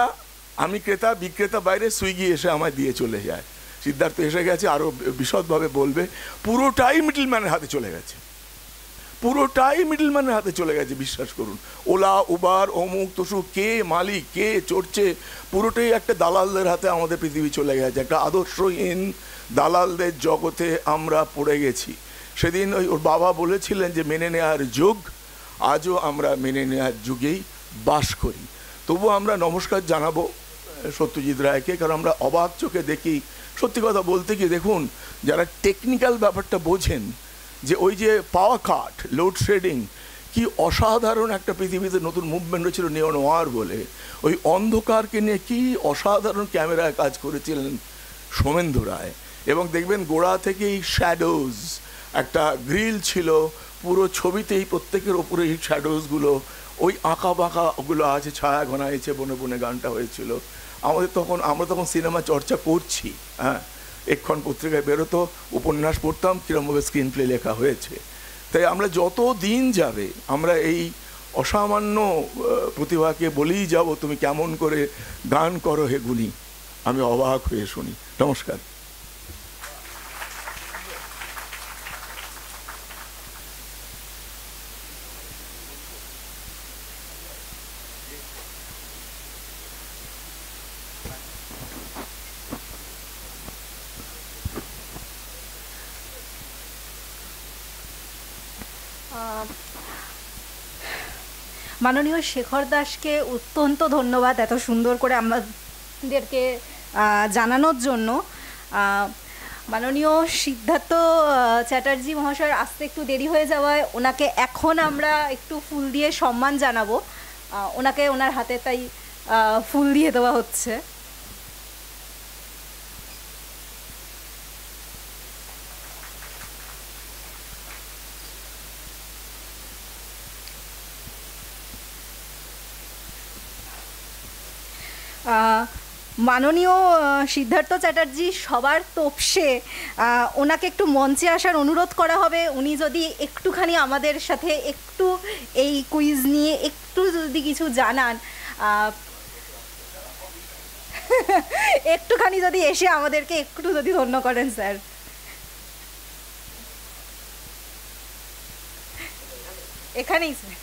আমি ক্রেতা, বিক্রেতা বাইরে, সুইগি এসে আমায় দিয়ে চলে যায়। সিদ্ধার্থ এসে গেছে, আরও বিশদভাবে বলবে। পুরোটাই মিডলম্যানের হাতে চলে গেছে, পুরোটাই মিডলম্যানের হাতে চলে গেছে, বিশ্বাস করুন। ওলা, উবার, অমুক তসুক, কে মালিক, কে চড়ছে, পুরোটাই একটা দালালদের হাতে আমাদের পৃথিবী চলে গেছে। একটা আদর্শহীন দালালদের জগতে আমরা পড়ে গেছি। সেদিন ওর বাবা বলেছিলেন যে মেনে নেওয়ার যুগ, আজও আমরা মেনে নেওয়ার যুগেই বাস করি। তবু আমরা নমস্কার জানাবো সত্যজিৎ রায়কে, কারণ আমরা অবাক চোখে দেখি। সত্যি কথা বলতে কি, দেখুন যারা টেকনিক্যাল ব্যাপারটা বোঝেন, যে ওই যে পাওয়ার কাট, লোডশেডিং, কি অসাধারণ একটা পৃথিবীতে নতুন মুভমেন্ট হয়েছিল নিও নোয়ার বলে, ওই অন্ধকারকে নিয়ে কি অসাধারণ ক্যামেরায় কাজ করেছিলেন সোমেন্দু রায়। এবং দেখবেন গোড়া থেকেই শ্যাডোজ, একটা গ্রিল ছিল পুরো ছবিতেই, প্রত্যেকের ওপরে এই শ্যাডোজগুলো, ওই আঁকা বাঁকা ওগুলো আছে, ছায়া ঘনাইছে বনে বনে গানটা হয়েছিল। আমরা তখন সিনেমা চর্চা করছি, হ্যাঁ, এক্ষণ পত্রিকায় বেরোতো, উপন্যাস পড়তাম, কীরকমভাবে স্ক্রিন প্লে লেখা হয়েছে। তাই আমরা যত দিন যাবে আমরা এই অসামান্য প্রতিভাকে বলেই যাব, তুমি কেমন করে গান করো হে গুণী, আমি অবাক হয়ে শুনি। নমস্কার। মাননীয় শেখর দাসকে অত্যন্ত ধন্যবাদ এত সুন্দর করে আমাদেরকে জানানোর জন্য। মাননীয় সিদ্ধার্থ চ্যাটার্জি মহাশয়ের আসতে একটু দেরি হয়ে যাওয়ায় ওনাকে এখন আমরা একটু ফুল দিয়ে সম্মান জানাবো। ওনাকে ওনার হাতে তাই ফুল দিয়ে দেওয়া হচ্ছে। মাননীয় সিদ্ধার্থ চ্যাটার্জি সবার তোপসে ওনাকে একটু মঞ্চে আসার অনুরোধ করা হবে। উনি যদি একটুখানি আমাদের সাথে একটু এই কুইজ নিয়ে একটু যদি কিছু জানান, একটুখানি যদি এসে আমাদেরকে একটু যদি ধন্য করেন স্যার। এখানেই স্যার।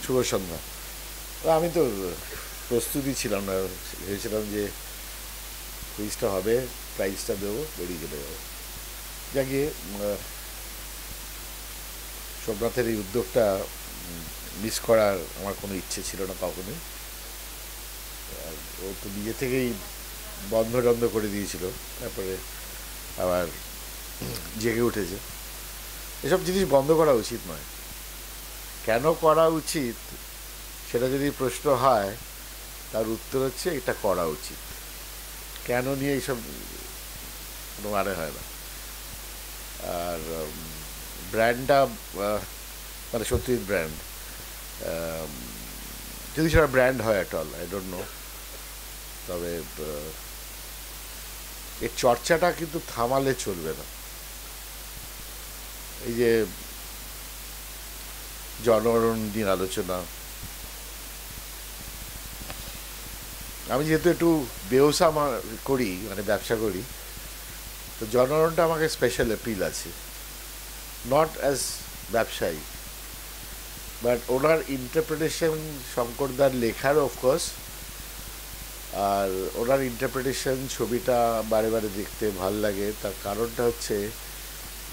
শুভ সন্ধ্যা। আমি তো প্রস্তুতি ছিলাম না, ভেবেছিলাম যে কুইজটা হবে, প্রাইজটা দেবো, বেরিয়ে চলে যাবো। যাকে সোমনাথের এই উদ্যোগটা মিস করার আমার কোনো ইচ্ছে ছিল না কখনোই। ও তো নিজে থেকেই বন্ধ টন্ধ করে দিয়েছিল, তারপরে আবার জেগে উঠেছে। এসব জিনিস বন্ধ করা উচিত নয়। কেন করা উচিত সেটা যদি প্রশ্ন হয়, তার উত্তর হচ্ছে এটা করা উচিত। কেন নিয়ে এইসব কোনো মানে হয় না। আর ব্র্যান্ডটা মানে সত্যি ব্র্যান্ড, যদি সেটা ব্র্যান্ড হয় at all, I don't know. তবে এর চর্চাটা কিন্তু থামালে চলবে না। এই যে জনগণ নিয়ে আলোচনা, আমি যেহেতু একটু ব্যবসা করি, মানে ব্যবসা করি, তো জনগণটা আমাকে স্পেশাল অ্যাপিল আছে, নট অ্যাজ ব্যবসায়ী, বাট ওনার ইন্টারপ্রিটেশন, শঙ্করদার লেখার অফকোর্স, আর ওনার ইন্টারপ্রিটেশন, ছবিটা বারে বারে দেখতে ভাল লাগে। তার কারণটা হচ্ছে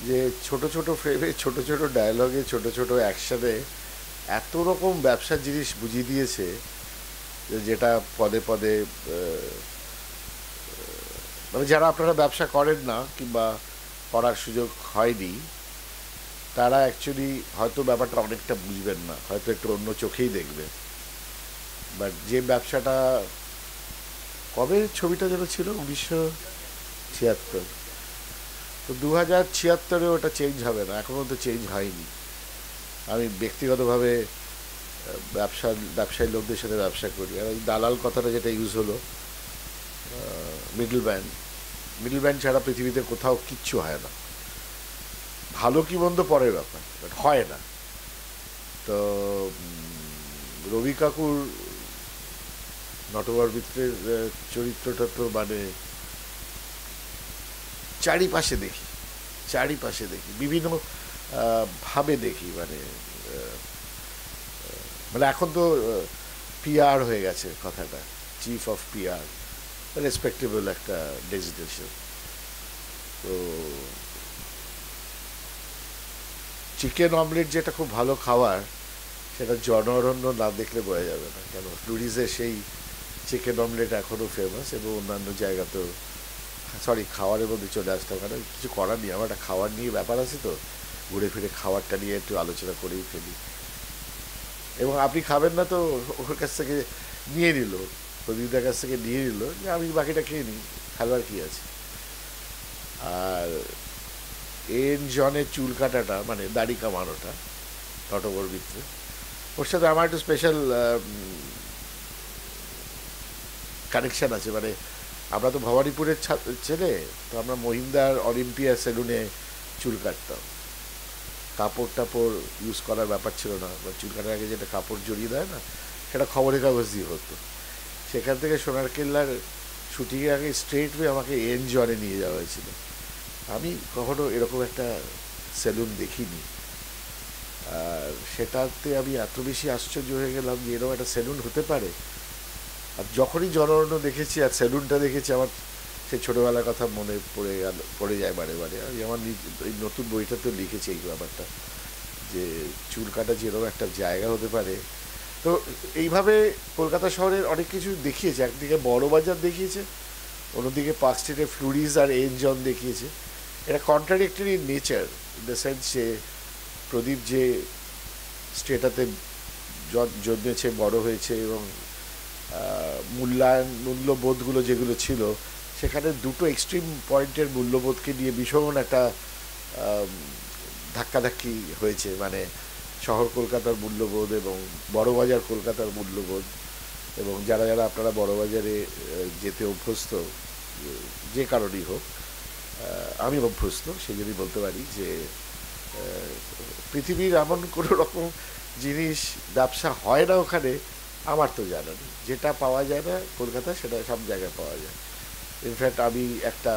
যে ছোট ছোট ফ্রেমে, ছোট ছোট ডায়লগে, ছোট ছোট অ্যাকশনে এত রকম ব্যবসার জিনিস বুঝিয়ে দিয়েছে, যেটা পদে পদে মানে যারা আপনারা ব্যবসা করেন না কিংবা করার সুযোগ হয়নি, তারা অ্যাকচুয়ালি হয়তো ব্যাপারটা অনেকটা বুঝবেন না, হয়তো একটু অন্য চোখেই দেখবেন। বাট যে ব্যবসাটা, কবে ছবিটা যেন ছিল 1976, তো 2076-এ ওটা চেঞ্জ হবে না, এখনও তো চেঞ্জ হয়নি। আমি ব্যক্তিগতভাবে ব্যবসায়ী লোকদের সাথে ব্যবসা করি, আর এই দালাল কথাটা যেটা ইউজ হলো, মিডল ম্যান ছাড়া পৃথিবীতে কোথাও কিচ্ছু হয় না। ভালো কি মন্দ পরের ব্যাপার, বাট হয় না। তো রবি কাকুর নটবর মিত্রের চরিত্রটা তো মানে চারিপাশে দেখি বিভিন্ন ভাবে দেখি, মানে এখন তো পিআর হয়ে গেছে কথাটা, চিফ অফ পিআর, রেসপেক্টেবল একটা ডেজিগনেশন। তো চিকেন অমলেট যেটা খুব ভালো খাবার, সেটা জনঅরণ্য না দেখলে বোঝা যাবে না। কেন ফ্লুরিজে সেই চিকেন অমলেট এখনও ফেমাস, এবং অন্যান্য জায়গাতেও। সরি, খাওয়ারের মধ্যে চলে আসতাম, কারণ কিছু করার নেই, আমার একটা খাওয়ার নিয়ে ব্যাপার আছে, তো ঘুরে ফিরে খাবারটা নিয়ে একটু আলোচনা করেই ফেলি। এবং আপনি খাবেন না তো ওর কাছ থেকে নিয়ে নিল, প্রদীপদার কাছ থেকে নিয়ে নিল যে আমি বাকিটা খেয়ে নিই, খাবার কী আছে। আর এন জনের চুল কাটাটা, মানে দাড়ি কামানোটা, নটবর মিত্রে, ওর সাথে আমার একটু স্পেশাল কানেকশান আছে। মানে আমরা তো ভবানীপুরের ছেলে, তো আমরা মহিন্দার অলিম্পিয়া সেলুনে চুল কাটতাম। কাপড় টাপড় ইউজ করার ব্যাপার ছিল না, চুল কাটার আগে যেটা কাপড় জড়িয়ে দেয় না, সেটা খবরের কাগজ দিয়ে হতো। সেখান থেকে সোনার কেল্লার শুটিংয়ের আগে স্ট্রেট ওয়ে আমাকে এন জনে নিয়ে যাওয়া হয়েছিল। আমি কখনো এরকম একটা সেলুন দেখিনি, আর সেটাতে আমি এত বেশি আশ্চর্য হয়ে গেলাম যে এরকম একটা সেলুন হতে পারে। আর যখনই জনঅরণ্য দেখেছি আর সেলুনটা দেখেছি, আমার সেই ছোটোবেলার কথা মনে পড়ে যায় বারে বারে। আমি আমার এই নতুন বইটাতেও লিখেছি এই ব্যাপারটা, যে চুল কাটা যেরকম একটা জায়গা হতে পারে। তো এইভাবে কলকাতা শহরের অনেক কিছু দেখিয়েছে। একদিকে বড়বাজার দেখিয়েছে, অন্যদিকে পার্ক স্ট্রিটে ফ্লুরিজ আর এন জন দেখিয়েছে। এটা contradictory nature, in the sense যে প্রদীপ যে স্টেটাতে জন্মেছে, বড় হয়েছে, এবং মূল্যবোধগুলো যেগুলো ছিল, সেখানে দুটো এক্সট্রিম পয়েন্টের মূল্যবোধকে নিয়ে ভীষণ একটা ধাক্কাধাক্কি হয়েছে। মানে শহর কলকাতার মূল্যবোধ এবং বড়বাজার কলকাতার মূল্যবোধ। এবং যারা যারা আপনারা বড়বাজারে যেতে অভ্যস্ত, যে কারণেই হোক, আমি অভ্যস্ত, সেই জন্যই বলতে পারি যে পৃথিবীর এমন কোনো রকম জিনিস ব্যবসা হয় না ওখানে, আমার তো জানা নেই। যেটা পাওয়া যায় না কলকাতা, সেটা সব জায়গায় পাওয়া যায়। ইনফ্যাক্ট আমি একটা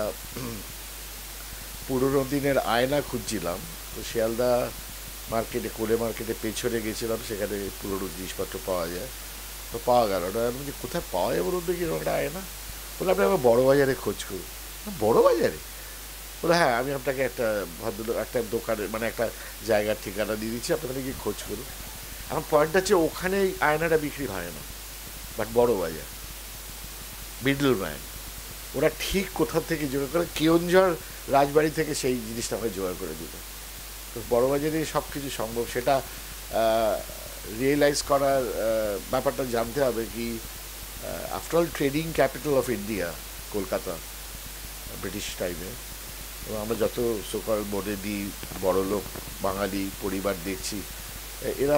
পুরোনো দিনের আয়না খুঁজছিলাম, তো শিয়ালদা মার্কেটে, কোলে মার্কেটে পেছনে গেছিলাম, সেখানে পুরোনো জিনিসপত্র পাওয়া যায়। তো পাওয়া গেল না। আমি বলছি কোথায় পাওয়া যায় বলুন দেখি ওটা আয়না? বলে আপনি আমার বড় বাজারে খোঁজ করুন। বড় বাজারে? বলে হ্যাঁ, আমি আপনাকে একটা ভদ্রলোক একটা দোকানের মানে একটা জায়গার ঠিকানা দিয়ে দিচ্ছি, আপনাকে গিয়ে খোঁজ করুন। এখন পয়েন্টটা হচ্ছে ওখানে আয়নাটা বিক্রি হয় না, বাট বড় বাজার, মিডল ম্যান ওরা ঠিক কোথা থেকে জোগাড় করে, কেওনঝড় রাজবাড়ি থেকে সেই জিনিসটা আমাকে জোগাড় করে দিল। তো বড় বাজারে সব কিছু সম্ভব, সেটা রিয়েলাইজ করার ব্যাপারটা জানতে হবে কি, after all trading capital of India Kolkata British টাইমে। এবং আমরা যত সোকাল বোর্ডে দিই বড় লোক বাঙালি পরিবার দেখছি, এরা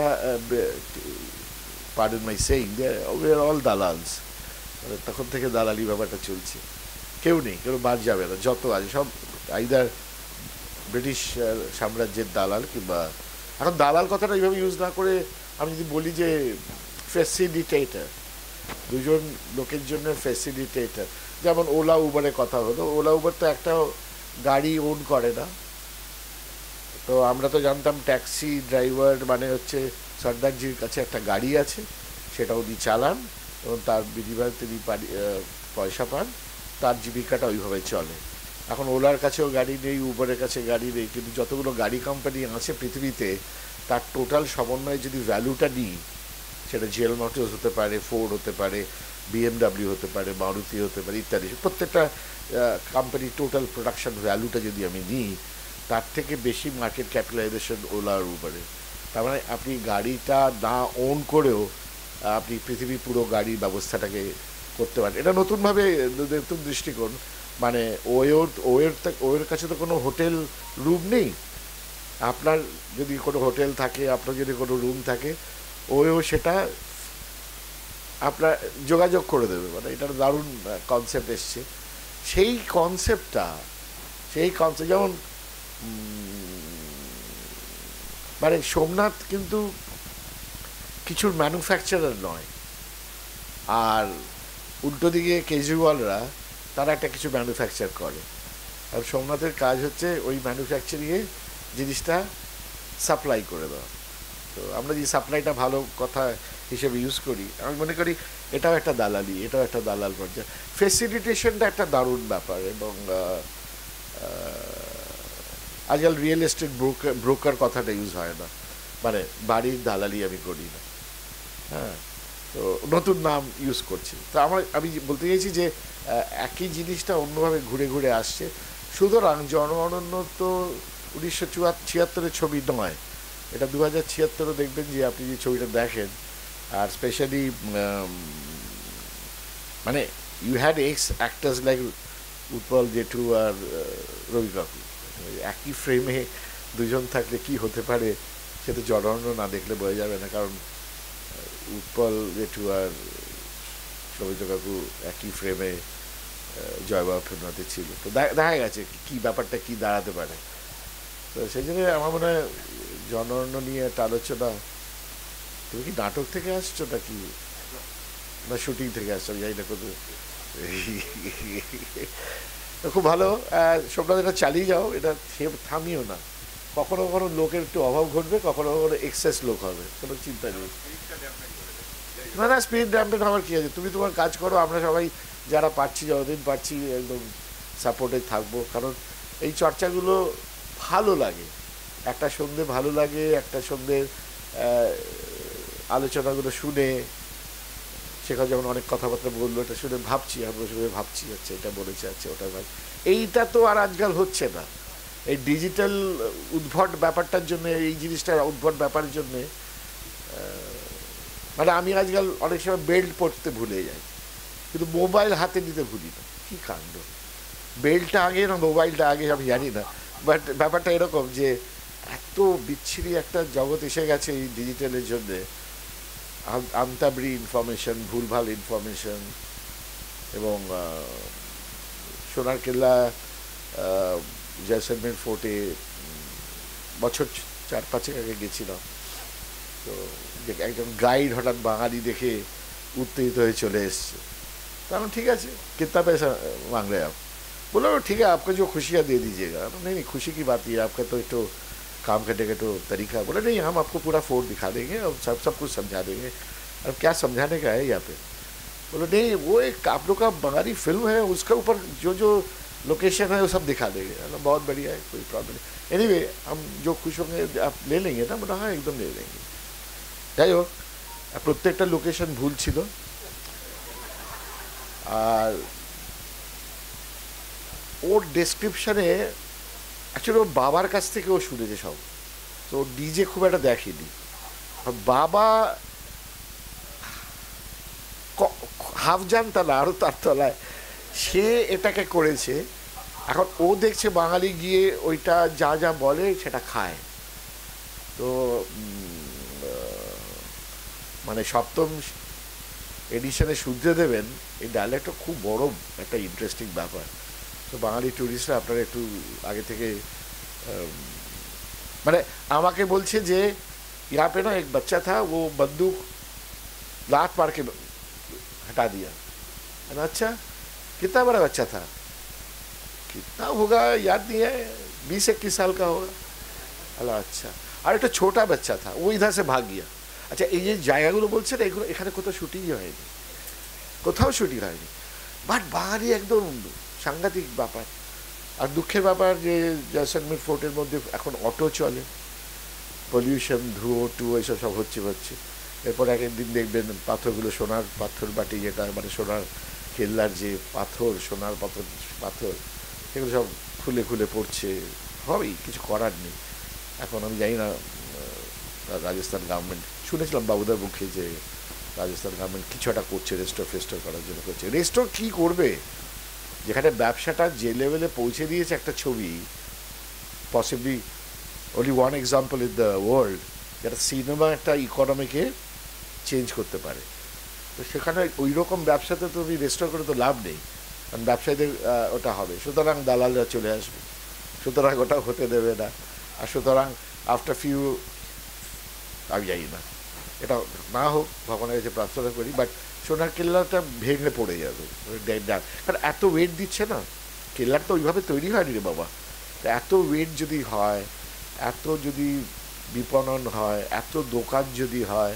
pardon my saying we are all দালালস। তখন থেকে দালালি ব্যাপারটা চলছে, কেউ নেই, কেউ বাদ যাবে না, যত আছে সব আইদার ব্রিটিশ সাম্রাজ্যের দালাল কিংবা, এখন দালাল কথাটা এইভাবে ইউজ না করে আমি যদি বলি যে ফ্যাসিলিটেটর, দুজন লোকের জন্য ফ্যাসিলিটেটর। যেমন ওলা উবারের কথা হলো, ওলা উবার তো একটা গাড়ি ওন করে না। তো আমরা তো জানতাম ট্যাক্সি ড্রাইভার মানে হচ্ছে সর্দারজির কাছে একটা গাড়ি আছে, সেটা উনি চালান এবং তার বিনিময়ে তিনি পয়সা পান, তার জীবিকাটা ওইভাবে চলে। এখন ওলার কাছেও গাড়ি নেই, উবারের কাছে গাড়ি নেই, কিন্তু যতগুলো গাড়ি কোম্পানি আছে পৃথিবীতে তার টোটাল সমন্বয়ে যদি ভ্যালুটা নিই, সেটা জেনারেল মোটরস হতে পারে, ফোর্ড হতে পারে, BMW হতে পারে, মারুতি হতে পারে ইত্যাদি, প্রত্যেকটা কোম্পানির টোটাল প্রোডাকশন ভ্যালুটা যদি আমি নিই, তার থেকে বেশি মার্কেট ক্যাপিটালাইজেশন ওলা আর উবারে। তার মানে আপনি গাড়িটা না ওন করেও আপনি পৃথিবীর পুরো গাড়ির ব্যবস্থাটাকে করতে পারেন। এটা নতুনভাবে নতুন দৃষ্টিকোণ। মানে ওয়ের কাছে তো কোনো হোটেল রুম নেই, আপনার যদি কোনো হোটেল থাকে, আপনার যদি কোনো রুম থাকে, ওয়েও সেটা আপনার যোগাযোগ করে দেবে। মানে এটার দারুণ কনসেপ্ট এসছে। সেই কনসেপ্টটা যেমন মানে সোমনাথ কিন্তু কিছুর ম্যানুফ্যাকচারার নয়, আর উল্টো দিকে কেজরিওয়ালরা তারা একটা কিছু ম্যানুফ্যাকচার করে, আর সোমনাথের কাজ হচ্ছে ওই ম্যানুফ্যাকচারিংয়ে জিনিসটা সাপ্লাই করে দেওয়া। তো আমরা যে সাপ্লাইটা ভালো কথা হিসেবে ইউজ করি, আমি মনে করি এটাও একটা দালালি, এটাও একটা দালাল পর্যায়ে। ফেসিলিটেশনটা একটা দারুণ ব্যাপার। এবং আজকাল রিয়েল এস্টেট ব্রোকার কথাটা ইউজ হয় না, মানে বাড়ির দালালি আমি করি না, হ্যাঁ, তো নতুন নাম ইউজ করছি। তো আমি বলতে চাইছি যে একই জিনিসটা অন্যভাবে ঘুরে ঘুরে আসছে। সুতরাং জনগণনা তো 1976-এর ছবি নয়, এটা 2076-ও দেখবেন যে আপনি যে ছবিটা দেখেন। আর স্পেশালি মানে you had ex actors like Utpal জেঠু আর রবি কাপুর, একই ফ্রেমে দুজন থাকলে কি হতে পারে সেটা জনগণনা না দেখলে বোঝা যাবে না। কারণ উৎপল জেঠু আর সৌমিত্র কাকু একই ফ্রেমে জয়বাবা ফিল্মতে ছিল, তো দেখা গেছে কি ব্যাপারটা কি দাঁড়াতে পারে। তো সেই জন্য আমার মনে হয় জনগণনা নিয়ে একটা আলোচনা। তুমি কি নাটক থেকে আসছো নাকি না শুটিং থেকে আসছো আমি জানি না, কত খুব ভালো। সোমনাথ এটা চালিয়ে যাও, এটা থামিও না। কখনো কখনো লোকের একটু অভাব ঘটবে, কখনো কখনো এক্সেস লোক হবে, কোনো চিন্তা নেই। না স্পিড ড্যাম্পেন হওয়ার কী আছে, তুমি তোমার কাজ করো, আমরা সবাই যারা পারছি যতদিন পারছি একদম সাপোর্টে থাকবো। কারণ এই চর্চাগুলো ভালো লাগে, একটা সন্ধ্যে ভালো লাগে, একটা সন্ধ্যে আলোচনাগুলো শুনে সেখানে যেমন অনেক কথাবার্তা বললো, এটা শুনে ভাবছি, আমরা শুনে ভাবছি আচ্ছা এটা বলেছে, আচ্ছা ওটা ভাই। এইটা তো আর আজকাল হচ্ছে না, এই ডিজিটাল উদ্ভট ব্যাপারটার জন্য, এই জিনিসটার উদ্ভট ব্যাপারের জন্যে মানে আমি আজকাল অনেক সময় বেল্ট পরতে ভুলে যাই, কিন্তু মোবাইল হাতে নিতে ভুলি না। কী কাণ্ড, বেল্টটা আগে না মোবাইলটা আগে আমি জানি না, বাট ব্যাপারটা এরকম যে এত বিচ্ছিরি একটা জগৎ এসে গেছে এই ডিজিটালের জন্যে। আন্তাবরি ইনফরমেশন, ভুলভাল ইনফরমেশন। এবং সোনার কেল্লা, জয়সলমের ফোর্টে বছর 4-5 আগে গেছিলাম, তো একজন গাইড হঠাৎ বাঙালি দেখে উত্তেজিত হয়ে চলে এসছে। কারণ ঠিক আছে, कितना पैसा मांग रहे आप? बोला ठीक है, आपका जो खुशियाँ दे दीजिएगा। नहीं खुशी की बात ये, आपका तो एक तो काम करने का तो तरीका। बोला नहीं, हम आपको पूरा फोर्ट दिखा देंगे और सब कुछ समझा देंगे। अब क्या समझाने का है यहाँ पे? बोलो नहीं, वो एक आप लोग का बंगाली फिल्म है, उसके ऊपर जो जो लोकेशन है वो सब दिखा देंगे। बहुत बढ़िया है, कोई प्रॉब्लम नहीं। एनीवे हम जो खुश होंगे आप ले लेंगे ना? बोला हाँ एकदम ले लेंगे। যাই হোক, প্রত্যেকটা লোকেশন ভুল ছিল। আর ওর ডেসক্রিপশানে অ্যাকচুয়ালি ওর বাবার কাছ থেকে ও শুনেছে সব, তো ডিজে খুব একটা দেখেনি। বাবা হাফ জানতালা আরও তার তলায় সে এটাকে করেছে। এখন ও দেখছে বাঙালি গিয়ে ওইটা যা যা বলে সেটা খায়। তো মানে সপ্তম এডিশনে শুনতে দেবেন, এই ডায়ালগটা খুব বড় একটা ইন্টারেস্টিং ব্যাপার। তো বাঙালি ট্যুরিস্টরা আপনারা একটু আগে থেকে মানে আমাকে বলছে যে यहाँ पे ना एक बच्चा था, वो बंदूक लात मार के हटा दिया। अच्छा, कितना बड़ा बच्चा था? कितना होगा याद नहीं है, 20-21 साल का होगा। अल्लाह अच्छा। और एक छोटा बच्चा था, वो इधर से भाग गया। अच्छा, এই যে জায়গাগুলো বলছেন এগুলো এখানে কোথাও শুটিংই হয়নি, কোথাও শুটিং হয়নি, বাট বাঙালি একদম সাংঘাতিক ব্যাপার। আর দুঃখের ব্যাপার যে জয়সলমীর ফোর্টের মধ্যে এখন অটো চলে, পলিউশন, ধুয়ো টুয়ো এইসব সব হচ্ছে। এরপর একদিন দেখবেন পাথরগুলো সোনার পাথর বাটি, যেটা মানে সোনার কেল্লার যে পাথর, সোনার পাথর সেগুলো সব খুলে খুলে পড়ছে। হবেই, কিছু করার নেই। এখন আমি জানি না রাজস্থান গভর্নমেন্ট, শুনেছিলাম বাবুদার মুখে যে রাজস্থান গভর্নমেন্ট কিছু একটা করছে রেস্টোর ফেস্টোর করার জন্য করছে। রেস্টোর কী করবে? যেখানে ব্যবসাটা যে লেভেলে পৌঁছে দিয়েছে একটা ছবি, possibly only one example in the world, যেটা সিনেমা একটা ইকোনমিকে চেঞ্জ করতে পারে। তো সেখানে ওই রকম ব্যবসাতে তুমি রেস্টোর করে তো লাভ নেই, কারণ ব্যবসায়ীদের ওটা হবে। সুতরাং দালালরা চলে আসবে, সুতরাং ওটা হতে দেবে না। আর সুতরাং আফটার ফিউ, আমি জানি না, এটা না হোক, ভগবানের কাছে প্রার্থনা করি, বাট সোনার কেল্লাটা ভেঙে পড়ে যাবে। কারণ এত ওয়েট দিচ্ছে না, কেল্লার তো ওইভাবে তৈরি হয়নি রে বাবা। তো এত ওয়েট যদি হয়, এত যদি বিপণন হয়, এত দোকান যদি হয়,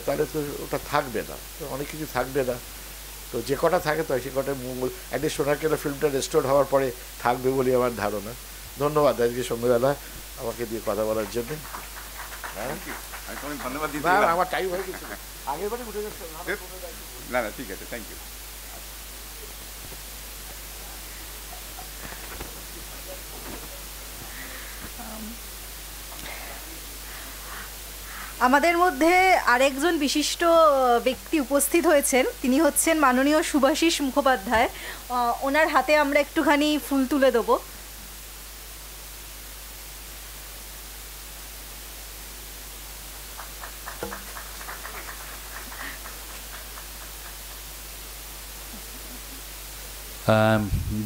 তাহলে তো ওটা থাকবে না, তো অনেক কিছু থাকবে না। তো যে কটা থাকে তো সে কটা মঙ্গল। একদিন সোনার কেল্লা ফিল্মটা রেস্টোর হওয়ার পরে থাকবে বলে আমার ধারণা। ধন্যবাদ আজকে সন্ধ্যাবেলা আমাকে দিয়ে কথা বলার জন্য। ধন্যবাদ দিচ্ছি। আমার টাইম হয়ে গেছে, আগের বারে উঠে যাচ্ছে। না না, ঠিক আছে, থ্যাংক ইউ। আমাদের মধ্যে আরেকজন বিশিষ্ট ব্যক্তি উপস্থিত হয়েছেন, তিনি হচ্ছেন মাননীয় শুভাশিস মুখোপাধ্যায়। ওনার হাতে আমরা একটুখানি ফুল তুলে দেবো।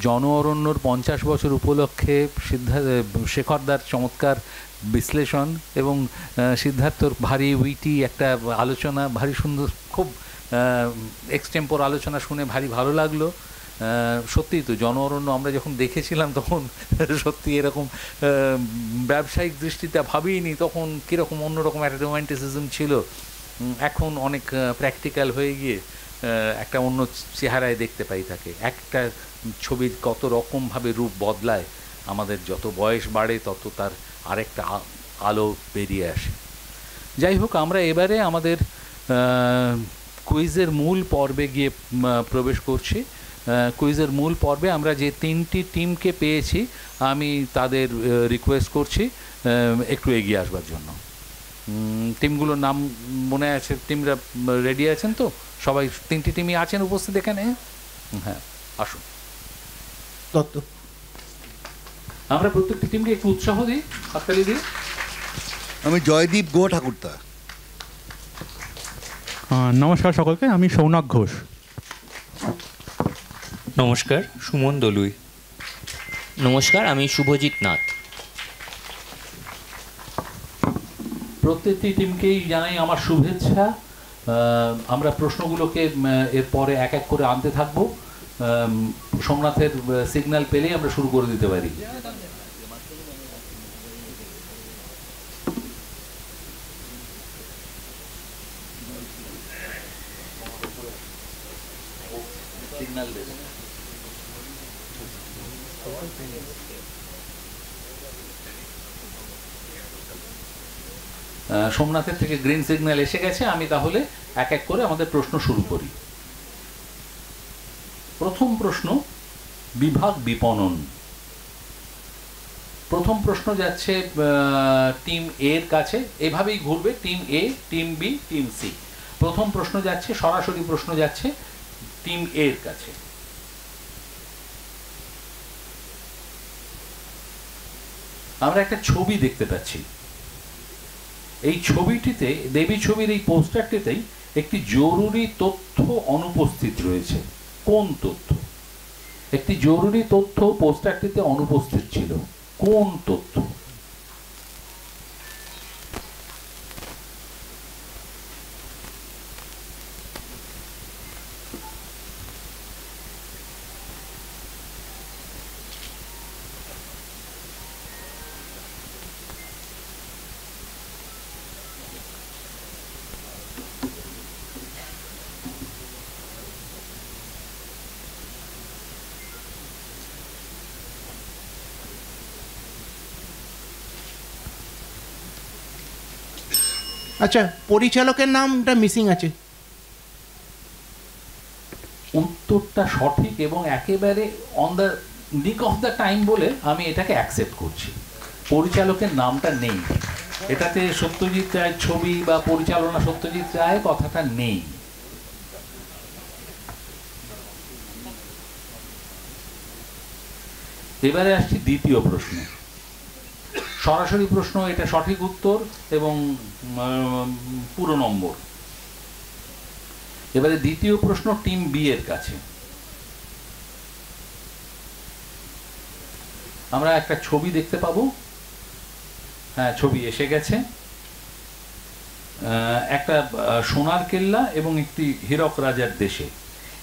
জন অরণ্যর 50 বছর উপলক্ষে শেখরদার চমৎকার বিশ্লেষণ এবং সিদ্ধার্থর ভারী উইটি একটা আলোচনা, ভারী সুন্দর, খুব এক্সটেম্পোর আলোচনা শুনে ভারী ভালো লাগলো। সত্যিই তো জন অরণ্য আমরা যখন দেখেছিলাম তখন সত্যি এরকম ব্যবসায়িক দৃষ্টিতে ভাবিনি, তখন কীরকম অন্যরকম একটা রোম্যান্টিসিজম ছিল। এখন অনেক প্র্যাকটিক্যাল হয়ে গিয়ে একটা অন্য চেহারায় দেখতে পাই তাকে। একটা ছবির কত রকমভাবে রূপ বদলায়, আমাদের যত বয়স বাড়ে তত তার আরেকটা আলো বেরিয়ে আসে। যাই হোক, আমরা এবারে আমাদের কুইজের মূল পর্বে গিয়ে প্রবেশ করছি। কুইজের মূল পর্বে আমরা যে 3টি টিমকে পেয়েছি, আমি তাদের রিকোয়েস্ট করছি একটু এগিয়ে আসবার জন্য। টিমগুলোর নাম মনে আছে? টিমরা রেডি আছেন তো সবাই? 3টি টিমই আছেন উপস্থিত এখানে? হ্যাঁ, আসুন। দত্ত, আমরা প্রত্যেকটি টিমকে একটু উৎসাহ দিই, হাততালি দিই। আমি জয়দীপ গুহ ঠাকুরতা। নমস্কার সকলকে, আমি সৌনক ঘোষ। নমস্কার, সুমন দলুই। নমস্কার, আমি শুভজিৎ নাথ। প্রত্যেকটি টিমকেই জানাই আমার শুভেচ্ছা। আমরা প্রশ্নগুলোকে এরপরে এক এক করে আনতে থাকবো। সোমনাথের সিগন্যাল পেলেই আমরা শুরু করে দিতে পারি। সিগন্যাল দেবে। সোমনাথের থেকে গ্রিন সিগন্যাল এসে গেছে। আমি তাহলে এক এক করে আমাদের প্রশ্ন শুরু করি। প্রথম প্রশ্ন, বিভাগ বিপণন। প্রথম প্রশ্ন যাচ্ছে টিম এর কাছে, এভাবেই ঘুরবে, টিম এ, টিম বি, টিম সি। প্রথম প্রশ্ন যাচ্ছে, সরাসরি প্রশ্ন যাচ্ছে টিম এর কাছে। আমরা একটা ছবি দেখতে পাচ্ছি। এই ছবিটিতে, দেবী ছবির এই পোস্টারটিতেই একটি জরুরি তথ্য অনুপস্থিত রয়েছে। কোন তথ্য? একটি জরুরি তথ্য পোস্টারটিতে অনুপস্থিত ছিল। কোন তথ্য? আচ্ছা, পরিচালকের নামটা মিসিং আছে। উত্তরটা সঠিক এবং একেবারে অন দ্য নিক অফ দ্য টাইম বলে আমি এটাকে অ্যাকসেপ্ট করছি। পরিচালকের নামটা নেই এটাতে। সত্যজিৎ রায়ের ছবি বা পরিচালনা সত্যজিৎ রায় কথাটা নেই। এবারে আসছি দ্বিতীয় প্রশ্ন, সরাসরি প্রশ্ন। এটা সঠিক উত্তর এবং পুরো নম্বর। এবারে দ্বিতীয় প্রশ্ন টিম বি এর কাছে। আমরা একটা ছবি দেখতে পাবো। হ্যাঁ, ছবি এসে গেছে। একটা সোনার কেল্লা এবং একটি হীরক রাজার দেশে,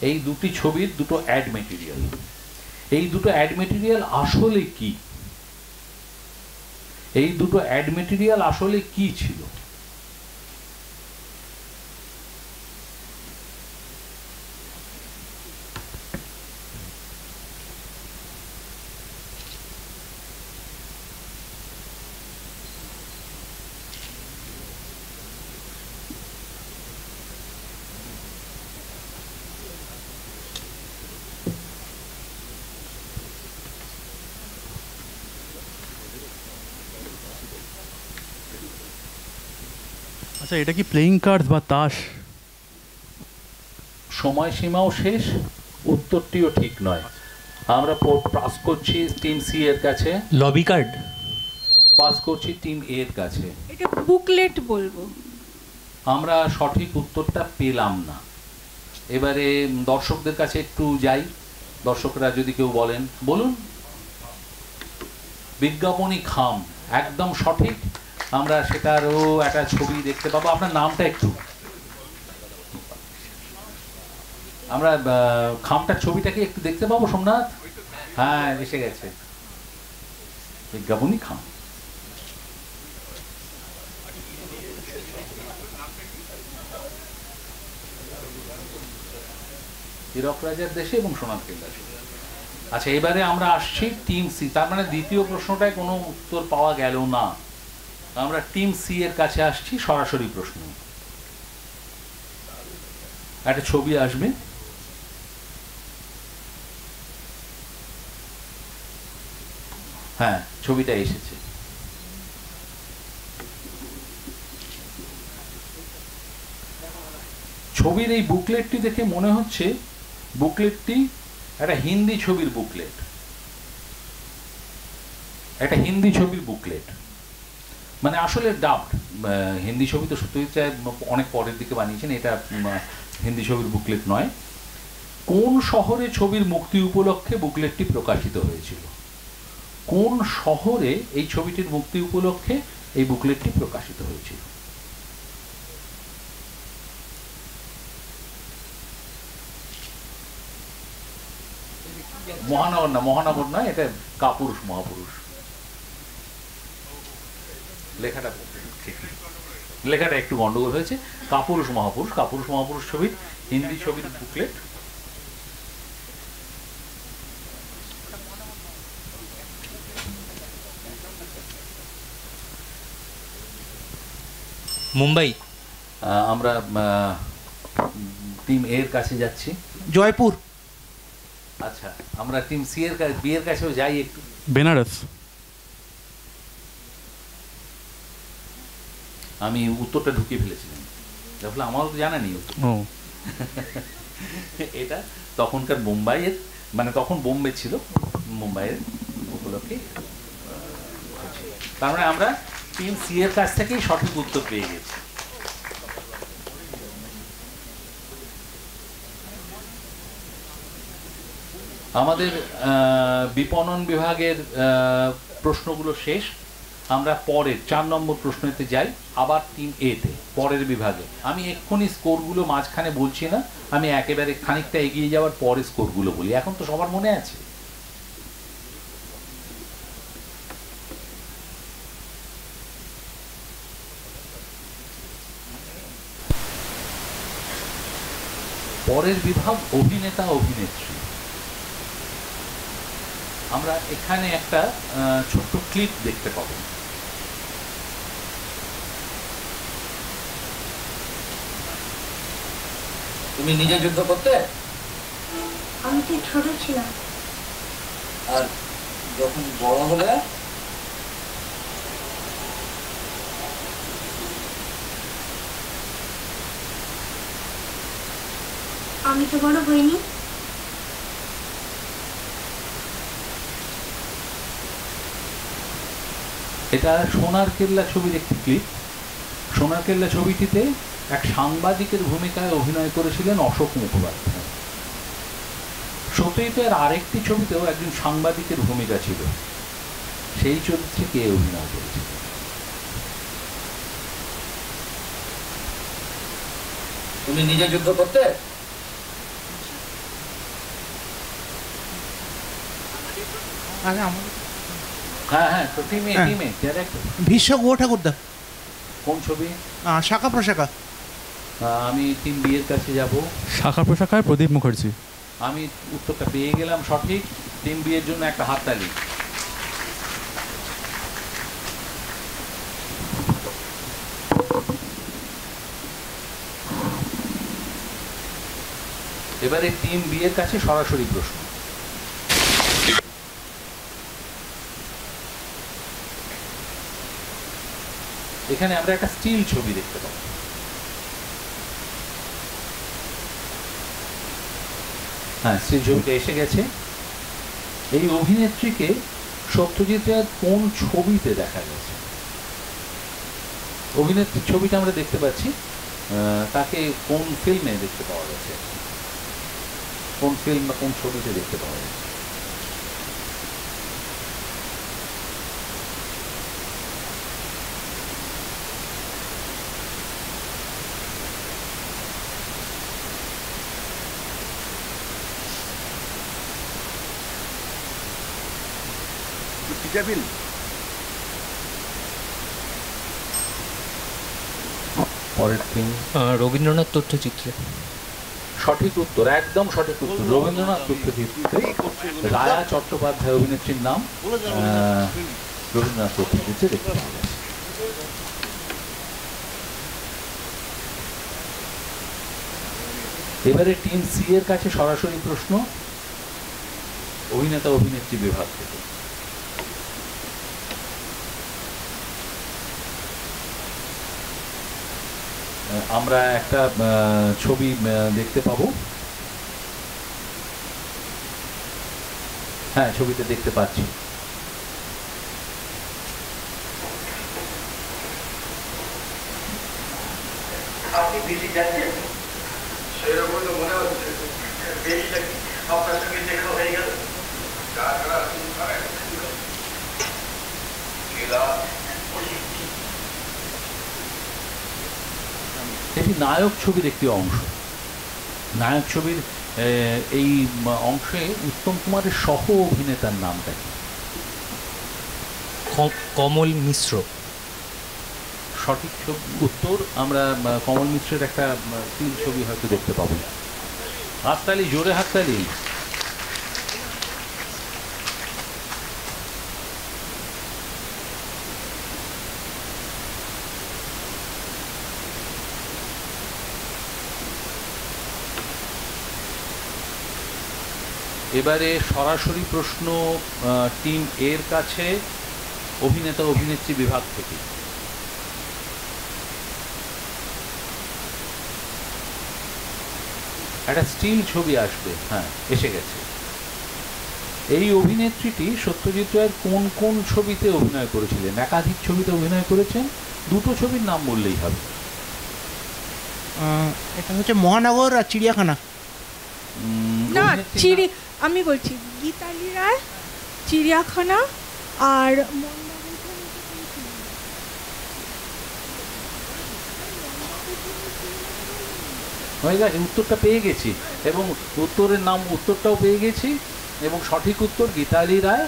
এই দুটি ছবির দুটো অ্যাড মেটেরিয়াল। এই দুটো অ্যাড মেটেরিয়াল আসলে কি? এই দুটো অ্যাড মেটেরিয়াল আসলে কি ছিল? আচ্ছা, এটা কি প্লেইং কার্ডস বা তাস? সময়সীমাও শেষ, উত্তরটিও ঠিক নয়। আমরা পাস করছি টিম সি এর কাছে। Lobby card. পাস করছি টিম এ এর কাছে। এটা বুকলেট বলবো। আমরা সঠিক উত্তরটা পেলাম না। এবারে দর্শকদের কাছে একটু যাই, দর্শকরা যদি কেউ বলেন, বলুন। বিজ্ঞাপনী খাম, একদম সঠিক। আমরা সেটারও একটা ছবি দেখতে পাবো। আপনার নামটা একটু, আমরা খামটার ছবিটাকে একটু দেখতে পাবো সোমনাথ? হ্যাঁ, এসে গেছে বিজ্ঞাপনী খাম। হীরক রাজার দেশে এবং সোনার কেল্লা। আচ্ছা, এবারে আমরা আসছি টিম সি। তার মানে দ্বিতীয় প্রশ্নটায় কোনো উত্তর পাওয়া গেল না। আমরা টিম সি এর কাছে আসছি, সরাসরি প্রশ্ন। একটা ছবি আসবে। হ্যাঁ, ছবিটা এসেছে। ছবির এই বুকলেটটি দেখে মনে হচ্ছে বুকলেটটি একটা হিন্দি ছবির বুকলেট। একটা হিন্দি ছবির বুকলেট, মানে আসলে ডাবড হিন্দি ছবি। তো সত্যজিৎ রায় অনেক পরের দিকে বানিয়েছেন, এটা হিন্দি ছবির বুকলেট নয়। কোন শহরে ছবির মুক্তি উপলক্ষে বুকলেটটি প্রকাশিত হয়েছিল? কোন শহরে এই ছবিটির মুক্তি উপলক্ষে এই বুকলেটটি প্রকাশিত হয়েছিল? মহানগর না, মহানগর নয়, এটা কাপুরুষ মহাপুরুষ। লেখাটা লেখাটা একটু গন্ডগোল হয়েছে। কাপুরুষ মহাপুরুষ, কাপুরুষ মহাপুরুষ ছবির হিন্দি ছবির বুকলেট। মুম্বাই। আমরা টিম এর কাছে যাচ্ছি। জয়পুর। আচ্ছা, আমরা টিম সি এর বি এর কাছেও যাই একটু। বেনারস। আমি উত্তরটা ঢুকিয়ে ফেলেছিলাম, তাহলে আমারও তো জানা নেই উত্তর। ও এটা তখনকার মুম্বাইয়ের, মানে তখন বোম্বে ছিল, মুম্বাইয়ের উপলক্ষে। তার মানে আমরা টিম সি এর কাছ থেকেই সঠিক উত্তর পেয়ে গেছি। আমাদের বিপণন বিভাগের প্রশ্নগুলো শেষ। আমরা পরের 4 নম্বর প্রশ্নতে যাই, আবার টিম এতে, পরের বিভাগে। আমি এক্ষুনি স্কোরগুলো মাঝখানে বলছি না, আমি একেবারে খানিকটা এগিয়ে যাওয়ার পরে স্কোরগুলো বলি। এখন তো সবার মনে আছে। পরের বিভাগ অভিনেতা অভিনেত্রী। আমরা এখানে একটা ছোট্ট ক্লিপ দেখতে পাবো। তুমি নিজে যুদ্ধ করতে? আমি তো ছোট ছিলাম। আর যখন বড় হলে? আমি তো বড় হইনি। এটা সোনার কেল্লা ছবির একটি ক্লিপ। সোনার কেল্লা ছবিটিতে এক সাংবাদিকের ভূমিকায় অভিনয় করেছিলেন অশোক মুখোপাধ্যায়। সত্যিই তো এর আরেকটি ছবিতেও একজন সাংবাদিকের ভূমিকা ছিল, সেই চরিত্রে কে অভিনয় করেছিল? তুমি নিজে যুদ্ধ করতে? হ্যাঁ হ্যাঁ, তো টিমে ভীষ্ম গুহ ঠাকুরদা। কোন ছবি? শাখা প্রশাখা। আমি টিম বি এর কাছে যাব। শাখা প্রশাখায় প্রদীপ মুখার্জি। আমি উত্তরটা পেয়ে গেলাম সঠিক। টিম বি এর জন্য একটা হাততালি। এবারে টিম বি এর কাছে সরাসরি প্রশ্ন। এখানে আমরা একটা স্টিল ছবি দেখতে পাবো। হ্যাঁ, স্টিল ছবিটা এসে গেছে। এই অভিনেত্রীকে সত্যজিৎ রায়ের কোন ছবিতে দেখা গেছে? অভিনেত্রীর ছবিটা আমরা দেখতে পাচ্ছি, তাকে কোন ফিল্মে দেখতে পাওয়া গেছে, কোন ফিল্ম বা কোন ছবিতে দেখতে পাওয়া গেছে? পরের ফিল্ম রবীন্দ্রনাথ তথ্যচিত্রে। সঠিক উত্তর, একদম সঠিক উত্তর, রবীন্দ্রনাথ তথ্যচিত্রে। রায়া চট্টোপাধ্যায় অভিনেত্রীর নাম, রবীন্দ্রনাথ তথ্যচিত্রে দেখতে পাওয়া গেছে। এবারে টিম সি এর কাছে সরাসরি প্রশ্ন, অভিনেতা অভিনেত্রী বিভাগ থেকে। আমরা একটা ছবি দেখতে পাবো। হ্যাঁ, ছবিতে দেখতে পাচ্ছি। আপনি দিল্লি যাচ্ছেন? সেরকম তো মনে হচ্ছে। দিল্লিটা কি আপনার সঙ্গে দেখা হয়ে গেল? এটি নায়ক ছবির একটি অংশ। নায়ক ছবির এই অংশে উত্তম কুমারের সহ অভিনেতার নামটা কি? কমল মিশ্র। সঠিক উত্তর। আমরা কমল মিশ্রের একটা স্টিল ছবি হয়তো দেখতে পাবো। হাততালি, জোরে হাততালি। এবারে সরাসরি প্রশ্ন টিম এর কাছে অভিনেতা অভিনেত্রী বিভাগ থেকে। একটা স্টিল ছবি আসবে, হ্যাঁ এসে গেছে। এই অভিনেত্রীটি সত্যজিৎ রায়ের কোন কোন ছবিতে অভিনয় করেছিলেন? একাধিক ছবিতে অভিনয় করেছেন, দুটো ছবির নাম বললেই হবে। এটা হচ্ছে মহানগর আর চিড়িয়াখানা। না, আমি বলছি গীতালি রায়, চিড়িয়াখানা আর হয়ে গেছে, উত্তরটা পেয়ে গেছি এবং উত্তরের নাম উত্তরটাও পেয়ে গেছি এবং সঠিক উত্তর গীতালি রায়।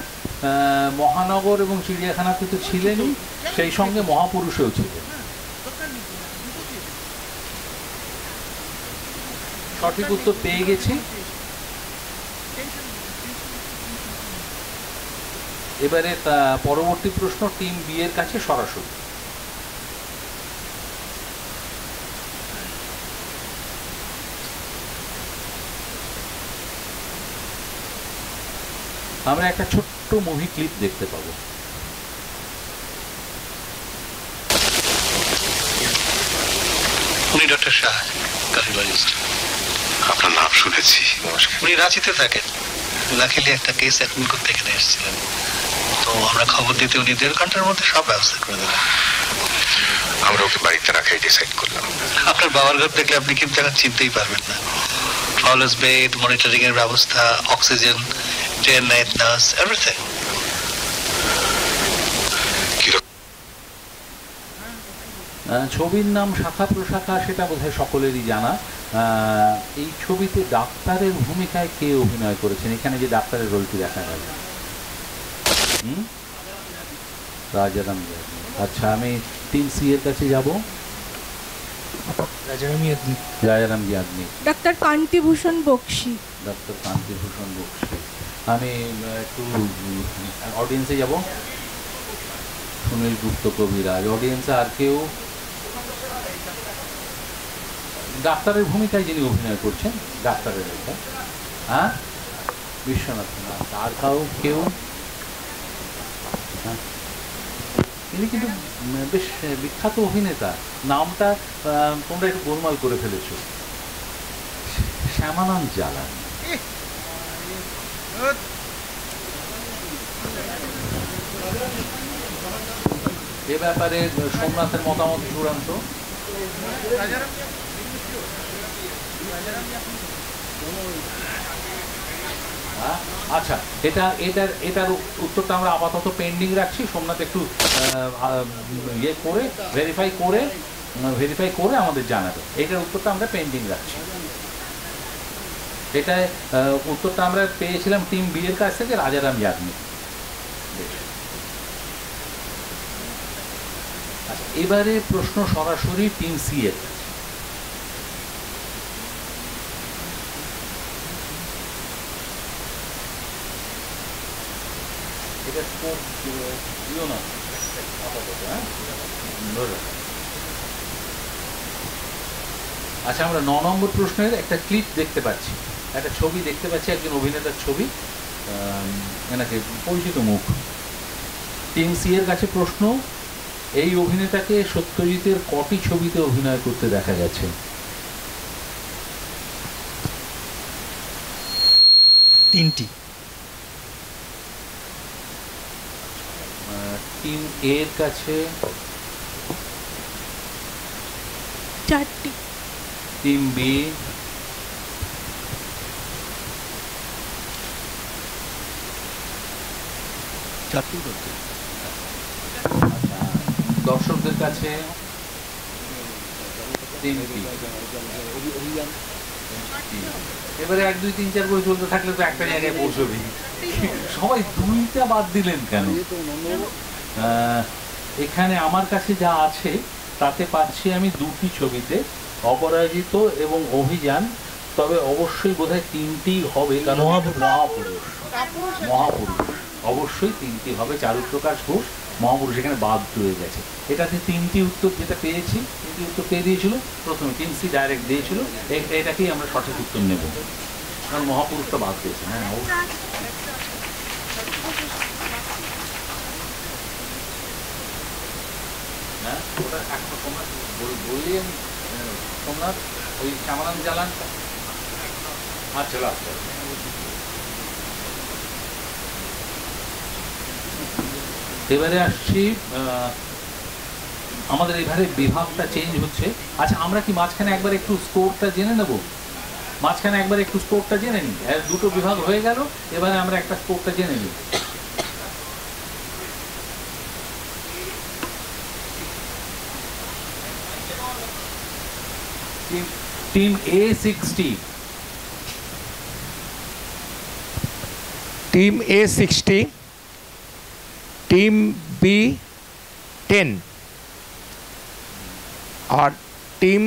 মহানগর এবং চিড়িয়াখানাতে তো ছিলেনই, সেই সঙ্গে মহাপুরুষেও ছিলেন। সঠিক উত্তর পেয়ে গেছি। এবারে পরবর্তী প্রশ্ন টিম বি এর কাছে সরাসরি। আমরা একটা ছোট্ট মুভি ক্লিপ দেখতে পাবো। উনি ডক্টর শাহ, কার্ডিওলজিস্ট। আপনার নাম শুনেছি। উনি রাঁচিতে থাকেন। লাকিলি একটা কেস অ্যাটেন্ড করতে এখানে এসেছিলেন, তো আমরা খবর দিতে উনি 1.5 ঘন্টার মধ্যে সব ব্যবস্থা করে দেবেন। আমরা ওকে বাড়িতে রাখাই ডিসাইড করলাম। আপনার বাবার ঘর দেখলে আপনি কিন্তু এখন চিনতেই পারবেন না। অলওয়েজ বেড, মনিটরিং এর ব্যবস্থা, oxygen, day and night nurse, everything. ছবির নাম শাখা প্রশাখা, সেটা বোধহয় সকলেরই জানা। এই ছবিতে ডাক্তারের ভূমিকায় কে অভিনয় করেছেন? এখানে যে ডাক্তারের রোলটি দেখা গেল, রাজারাম ইয়াগনিক। আচ্ছা, আমি টিম সি এর কাছে যাব। রাজারাম ইয়াগনিক। ডাক্তার কান্তিভূষণ বক্সি। ডাক্তার কান্তিভূষণ বক্সি। আমি একটু অডিয়েন্সে যাব। সুনীল গুপ্ত কবিরাজ। অডিয়েন্সে আর কেউ ডাক্তারের ভূমিকায় যিনি অভিনয় করছেন, ডাক্তারের এটা? হ্যাঁ, বিশ্বনাথ না। আর কেউ? তিনি কিন্তু বেশ বিখ্যাত অভিনেতা। নামটা তোমরা একটু গোলমাল করে ফেলেছ। শ্যামানন্দ জালান। এ ব্যাপারে সোমনাথের মতামত চূড়ান্ত। আচ্ছা, এটার উত্তরটা আমরা আপাতত পেন্ডিং রাখছি। সোমনাথ একটু ইয়ে করে ভেরিফাই করে আমাদের জানাবে। এটার উত্তরটা আমরা পেন্ডিং রাখছি। এটা উত্তরটা আমরা পেয়েছিলাম টিম বি এর কাছ থেকে, রাজারাম ইয়াগনিক। আচ্ছা, এবারে প্রশ্ন সরাসরি টিম সি এর কাছে। এটা স্কোপ দিও না আপাতত, হ্যাঁ। আচ্ছা, আমরা 9 নম্বর প্রশ্নের একটা ক্লিপ দেখতে পাচ্ছি, একটা ছবি দেখতে পাচ্ছি, একজন অভিনেতার ছবি। এনাকে পরিচিত মুখ। টিম সি এর কাছে প্রশ্ন, এই অভিনেতাকে সত্যজিতের কটি ছবিতে অভিনয় করতে দেখা গেছে? তিনটি। টিম এর কাছে 4টি। Team B? দর্শকদের কাছে টিম বি। এবারে 1 2 3 4 করে চলতে থাকলে তো একটা জায়গায় পৌঁছবি। সবাই 2টা বাদ দিলেন কেন? এখানে আমার কাছে যা আছে তাতে পাচ্ছি আমি 2টি ছবিতে, অপরাজিত এবং অভিযান। তবে অবশ্যই বোধহয় 3টি হবে, কারণ মহাপুরুষ অবশ্যই 3টি হবে। চারুপ্রকাশ ঘোষ, মহাপুরুষ এখানে বাদ রয়ে গেছে। এটাতে 3টি উত্তর যেটা পেয়েছি, 3টি উত্তর পেয়ে দিয়েছিল প্রথমে টিম সি, ডাইরেক্ট দিয়েছিল। এটাকেই আমরা সঠিক উত্তর নেব। কারণ মহাপুরুষটা বাদ দিয়েছে। হ্যাঁ, হ্যাঁ, ওটা একটা সোমনাথ বললি আমি সোমনাথ ওই শ্যামানন্দ জালান। আচ্ছা, আচ্ছা, এবারে আসছি আমাদের এবারে বিভাগটা চেঞ্জ হচ্ছে। আচ্ছা, আমরা কি মাঝখানে একবার একটু স্কোরটা জেনে নেব? মাঝখানে একবার একটু স্কোরটা জেনে নিই। দুটো বিভাগ হয়ে গেল, এবারে আমরা একটা স্কোরটা জেনে নিই। Team A 60, team A 60, team B 10, আর টিম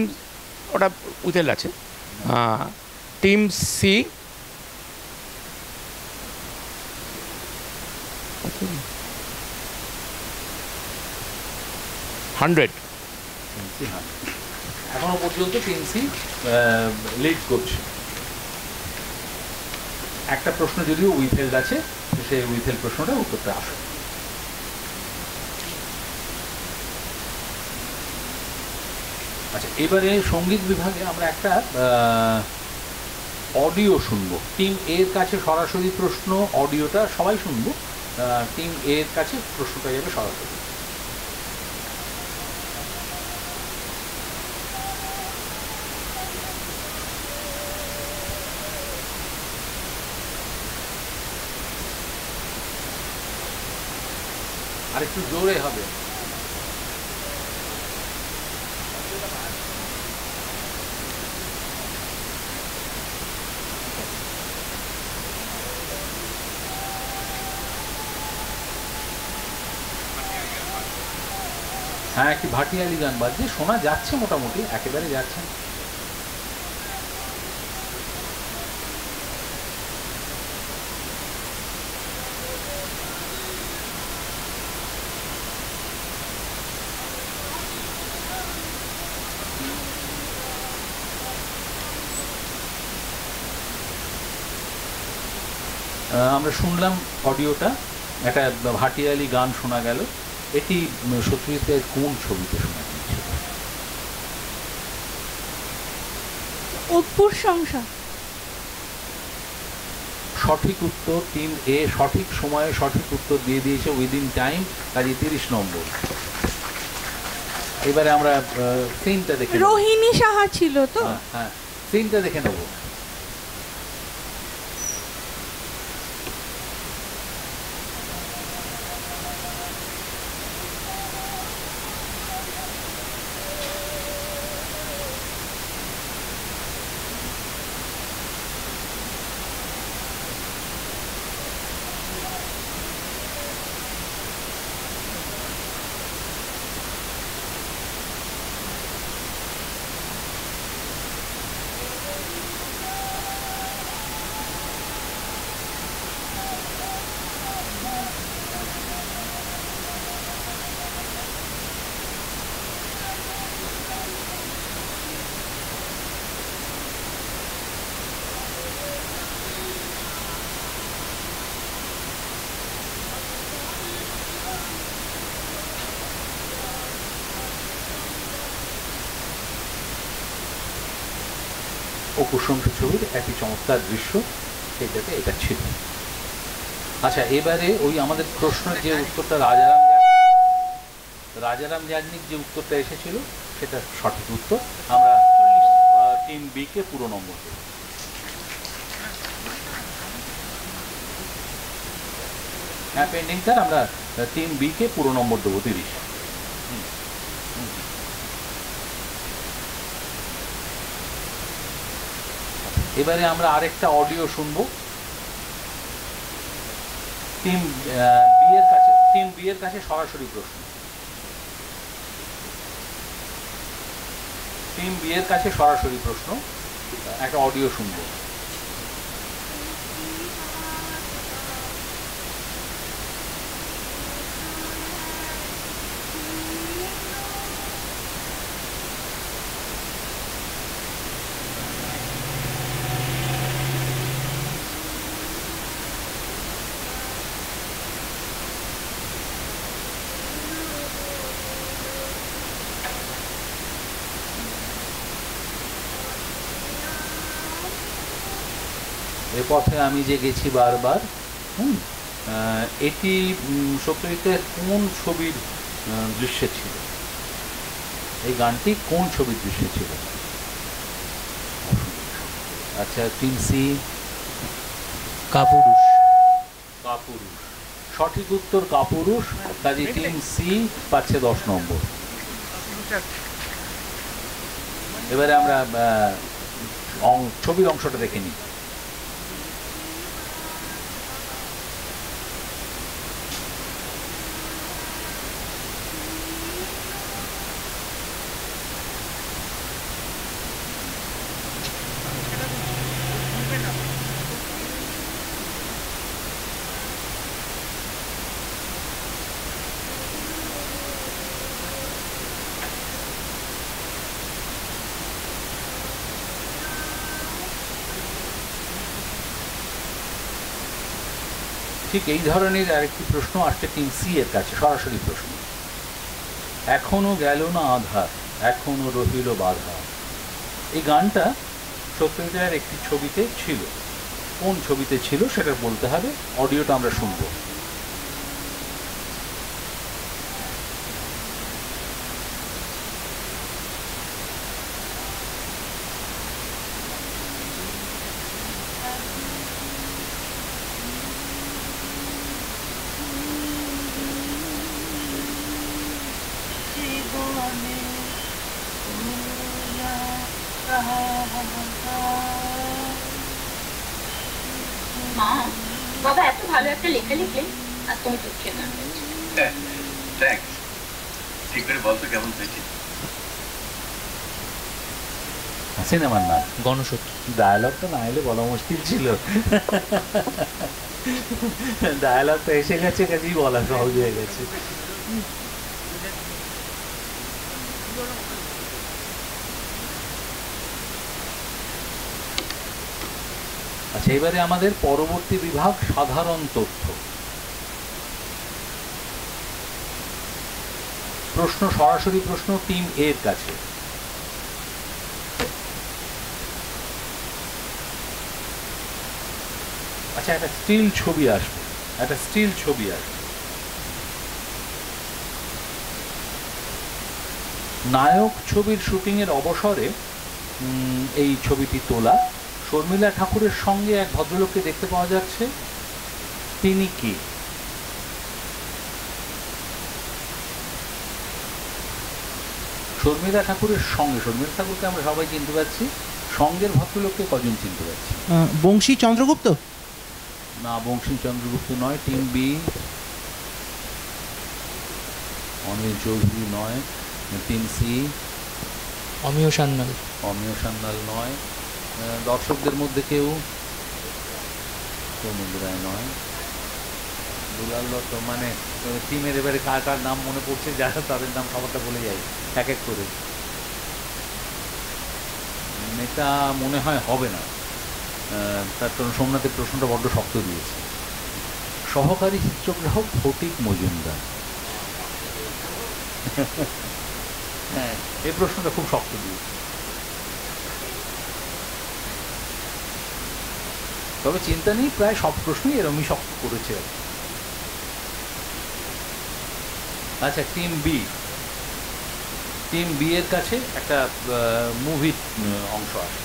ওটা উইথেল আছে, টিম C 100। এখনো পর্যন্ত টিম সি লিড করছে। একটা প্রশ্ন যদিও উইথহেল্ড আছে, সেই উইথহেল্ড প্রশ্নটা উত্তরটা আসে। আচ্ছা, এবারে সঙ্গীত বিভাগে আমরা একটা অডিও শুনবো। টিম এর কাছে সরাসরি প্রশ্ন, অডিওটা সবাই শুনবো। টিম এর কাছে প্রশ্নটা যাবে সরাসরি। আর একটু জোরে হবে। হ্যাঁ, একটি ভাটিয়ালি গান বাজছে, শোনা যাচ্ছে মোটামুটি, একেবারে যাচ্ছে। আমরা শুনলাম অডিওটা, একটা ভাটিয়ালি গান শোনা গেল। এটি সত্যজিৎ রায়ের কোন ছবিতে শোনা গিয়েছিল? অপুর সংসার। সঠিক উত্তর। টিম এ সঠিক সময়ে সঠিক উত্তর দিয়ে দিয়েছে, উইদিন টাইম, কাজে 30 নম্বর। এবারে আমরা সিনটা দেখে, রোহিণী সাহা ছিল তো? হ্যাঁ, সিনটা দেখে নেব। অপুর সংসার ছবির একটি চমৎকার দৃশ্য, সেটাতে এটা ছিল। আচ্ছা, এবারে ওই আমাদের প্রশ্নের যে উত্তরটা রাজারাম যাজ্ঞনিক যে উত্তরটা এসেছিল সেটা সঠিক উত্তর। আমরা টিম বি কে পুরো নম্বর দেব। হ্যাঁ, পেন্ডিং স্যার, আমরা টিম বি কে পুরো নম্বর দেবো 30। এবারে আমরা আরেকটা অডিও শুনবো। টিম বি এর কাছে সরাসরি প্রশ্ন। টিম বি এর কাছে সরাসরি প্রশ্ন, একটা অডিও শুনবো। এ পথে আমি যে গেছি বারবার, এটি সত্যজিতের কোন ছবির দৃশ্যে ছিল? এই গানটি কোন ছবির দৃশ্যে ছিল? আচ্ছা, টিম সি। কাপুরুষ। কাপুরুষ সঠিক উত্তর, কাপুরুষ। কাজে টিম সি পাচ্ছে 10 নম্বর। এবারে আমরা ছবির অংশটা দেখে নিই। ঠিক এই ধরনের আরেকটি প্রশ্ন আসছে টিম সি এর কাছে, সরাসরি প্রশ্ন। এখনো গেল না আধার, এখনো রহিল বাধা। এই গানটা সত্যজিতের একটি ছবিতে ছিল। কোন ছবিতে ছিল সেটা বলতে হবে। অডিওটা আমরা শুনবো। মা, বাবা এত ভালো একটা লেখা লিখলেন আর তুমি দুঃখে গান গাইছো। থ্যাঙ্কস। ঠিক করে বলতো কেমন হয়েছে? সিনেমার নাম গণসত্য। ডায়ালগটা না এলে বলা মুশকিল ছিল। ডায়ালগটা এসে গেছে, কাজেই বলা সহজ হয়ে গেছে। আচ্ছা, এবারে আমাদের পরবর্তী বিভাগ সাধারণ তথ্য। প্রশ্ন, সরাসরি প্রশ্ন টিম এর কাছে। আচ্ছা, একটা স্টিল ছবি আসবে, একটা স্টিল ছবি আসবে। নায়ক ছবির শুটিং এর অবসরে এই ছবিটি তোলা। শর্মিলা ঠাকুরের সঙ্গে এক ভদ্রলোককে দেখতে পাওয়া যাচ্ছে। তিনি কি? শর্মিলা ঠাকুরের সঙ্গে, শর্মিলা ঠাকুরকে আমরা সবাই চিনতে পারছি, সঙ্গের ভদ্রলোককে কজন চিনতে পারছি? বংশী চন্দ্রগুপ্ত? না, বংশী চন্দ্রগুপ্ত নয়। টিম বি, অনিল চৌধুরী নয়। টিম সি, অমিয় সান্যাল। অমিয় সান্যাল নয়। দর্শকদের মধ্যে কেউ? সৌমিত্র রায় নয়। দুলাল দত্ত। মানে টিমের এবারে কার কার নাম মনে পড়ছে, যারা তাদের নাম খাবারটা বলে যায় এক এক করে। এটা মনে হয় হবে না, তার কারণ সোমনাথের প্রশ্নটা বড্ড শক্ত দিয়েছে। সহকারী চিত্রগ্রাহক ফটিক মজুমদার। হ্যাঁ, এই প্রশ্নটা খুব শক্ত দিয়েছে। তবে চিন্তা নেই, প্রায় সব প্রশ্নই এরমই শক্ত করেছে। আচ্ছা, টিম বি, টিম বি এর কাছে একটা মুভির অংশ আসে,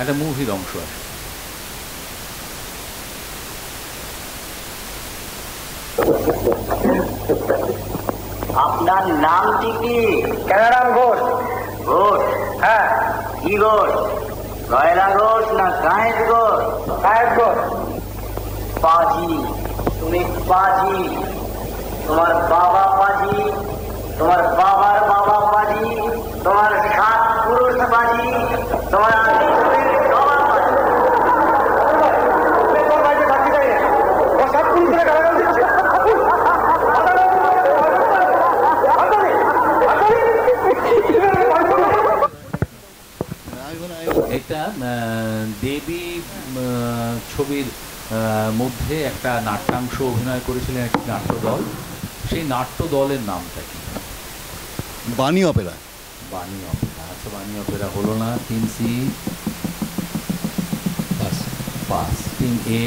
একটা মুভির অংশ আসে। আপনার নামটি কি? কেনারাম ঘোষ। ঘোষ? হ্যাঁ। কি ঘোষ? গয়লা ঘোষ না গায়েব ঘোষ? গায়েব ঘোষ। পাজি? তুমি পাজি? তোমার বাবা পাজি, তোমার বাবার বাবা পাজি, তোমার 7 পুরুষ পাজি, তোমার এটা দেবী ছবির মধ্যে একটা নাট্যাংশ অভিনয় করেছিলেন একটি নাট্যদল। সেই নাট্য দলের নামটা কি? বাণী অপেরা। বাণী অপেরা। আচ্ছা, বাণী অপেরা হলো না। Team C, pass. Team A,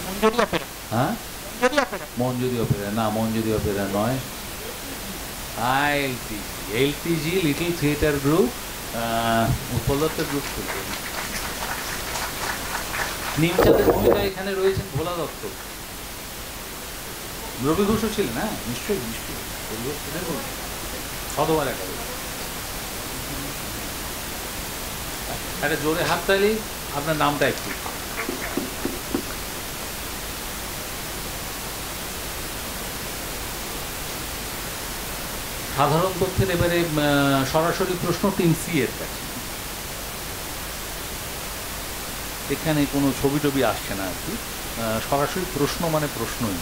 Manjuri opera. হ্যাঁ মঞ্জুরি অপেরা। মঞ্জুরি অপেরা না, মঞ্জুরি অপেরা নয়। LTG little theatre group, Utpal Dutt group খুলবে। নিমচাঁদের ভূমিকায় এখানে রয়েছেন ভোলা দত্ত, রবি ঘোষও ছিলেন। হ্যাঁ নিশ্চয়ই নিশ্চয়ই, রবি ঘোষ ছিলেন সদবার একাডেমি। একটা জোরে হাততালি, আপনার নামটা একটু। সাধারণ তথ্যের এবারে সরাসরি প্রশ্ন টিম সি এর কাছে। এখানে কোনো ছবি টবি আসছে না আর কি, সরাসরি প্রশ্ন মানে প্রশ্নই।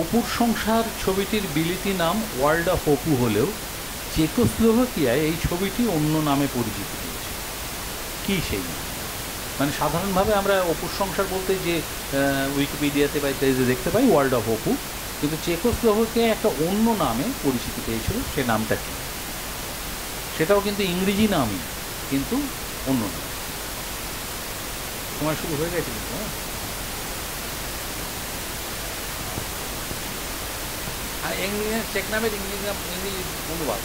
অপুর সংসার ছবিটির বিলিতি নাম ওয়ার্ল্ড অফ অপু হলেও চেকোস্লোভাকিয়ায় এই ছবিটি অন্য নামে পরিচিতি পেয়েছে। কী সেই নাম? মানে সাধারণভাবে আমরা অপুর সংসার বলতে যে উইকিপিডিয়াতে বা ইত্যাদিতে দেখতে পাই ওয়ার্ল্ড অফ অপু, কিন্তু চেকোস্লোভাকিয়ায় একটা অন্য নামে পরিচিতি পেয়েছিল। সে নামটা কি? সেটাও কিন্তু ইংরেজি নামই, কিন্তু অন্য নাম। সময় শুরু হয়ে গেছে কিন্তু। হ্যাঁ, আর ইংরেজি চেক নামের ইংরেজি অনুবাদ,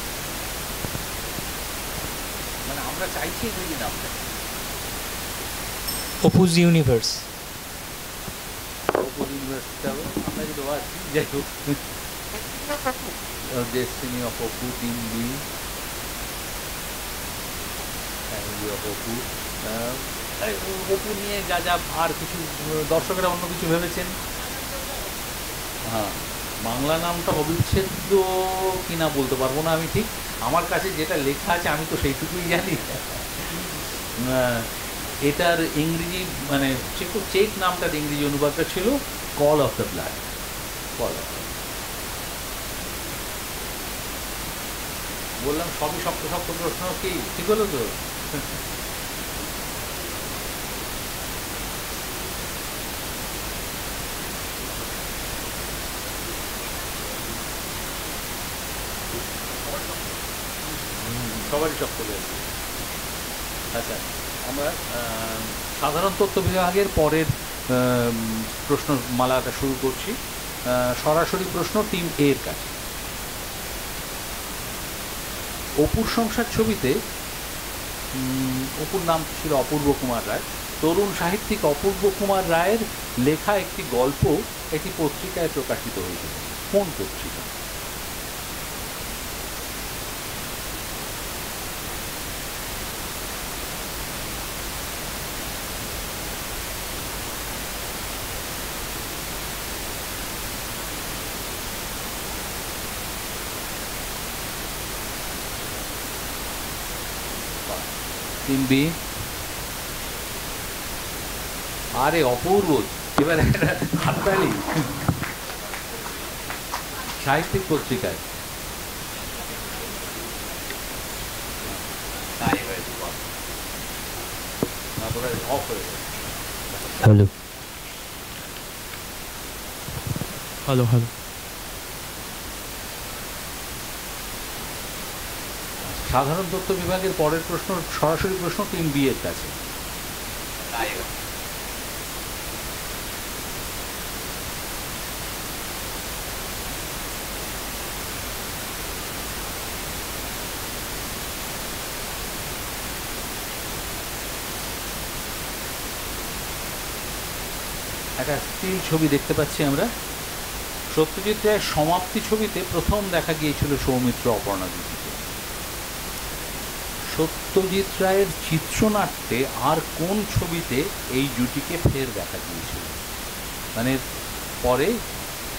মানে আমরা চাইছি ইংরেজি নামটা। অপুজ ইউনিভার্স। অপুজ ইউনিভার্সটা আমরা যদি যাই হোক, destiny of Apu, team B, family of Apu. Apu নিয়ে যা যা আর কিছু দর্শকেরা অন্য কিছু ভেবেছেন। হ্যাঁ, বাংলা নামটা অবিচ্ছেদ্য কিনা বলতে পারবো না আমি ঠিক। আমার কাছে যেটা লেখা আছে আমি তো সেইটুকুই জানি। এটার ইংরেজি মানে চেক নামটার ইংরেজি অনুবাদটা ছিল call of the blood. Call of the, বললাম সবই শক্ত শক্ত প্রশ্ন। কি ঠিক হলো তো? সবারই শক্ত হয়েছে। আচ্ছা, আমরা সাধারণ তথ্য বিভাগের পরের প্রশ্নমালাটা শুরু করছি। সরাসরি প্রশ্ন টিম এর কাছে। অপুর সংসার ছবিতে অপুর নাম ছিল অপূর্ব কুমার রায়। তরুণ সাহিত্যিক অপূর্ব কুমার রায়ের লেখা একটি গল্প একটি পত্রিকায় প্রকাশিত হয়েছিল। কোন পত্রিকা? Team B. আরে অপূর্ব, এবার একটা হাততালি। সাহিত্যিক পত্রিকায়। Hello hello hello. সাধারণ তথ্য বিভাগের পরের প্রশ্ন সরাসরি প্রশ্ন টিম বি এর কাছে। একটা স্টিল ছবি দেখতে পাচ্ছি আমরা। সত্যজিৎ রায়ের সমাপ্তি ছবিতে প্রথম দেখা গিয়েছিল সৌমিত্র অপর্ণা জুটিকে। সত্যজিৎ রায়ের চিত্রনাট্যে আর কোন ছবিতে এই জুটিকে ফের দেখা গিয়েছিল? মানে পরে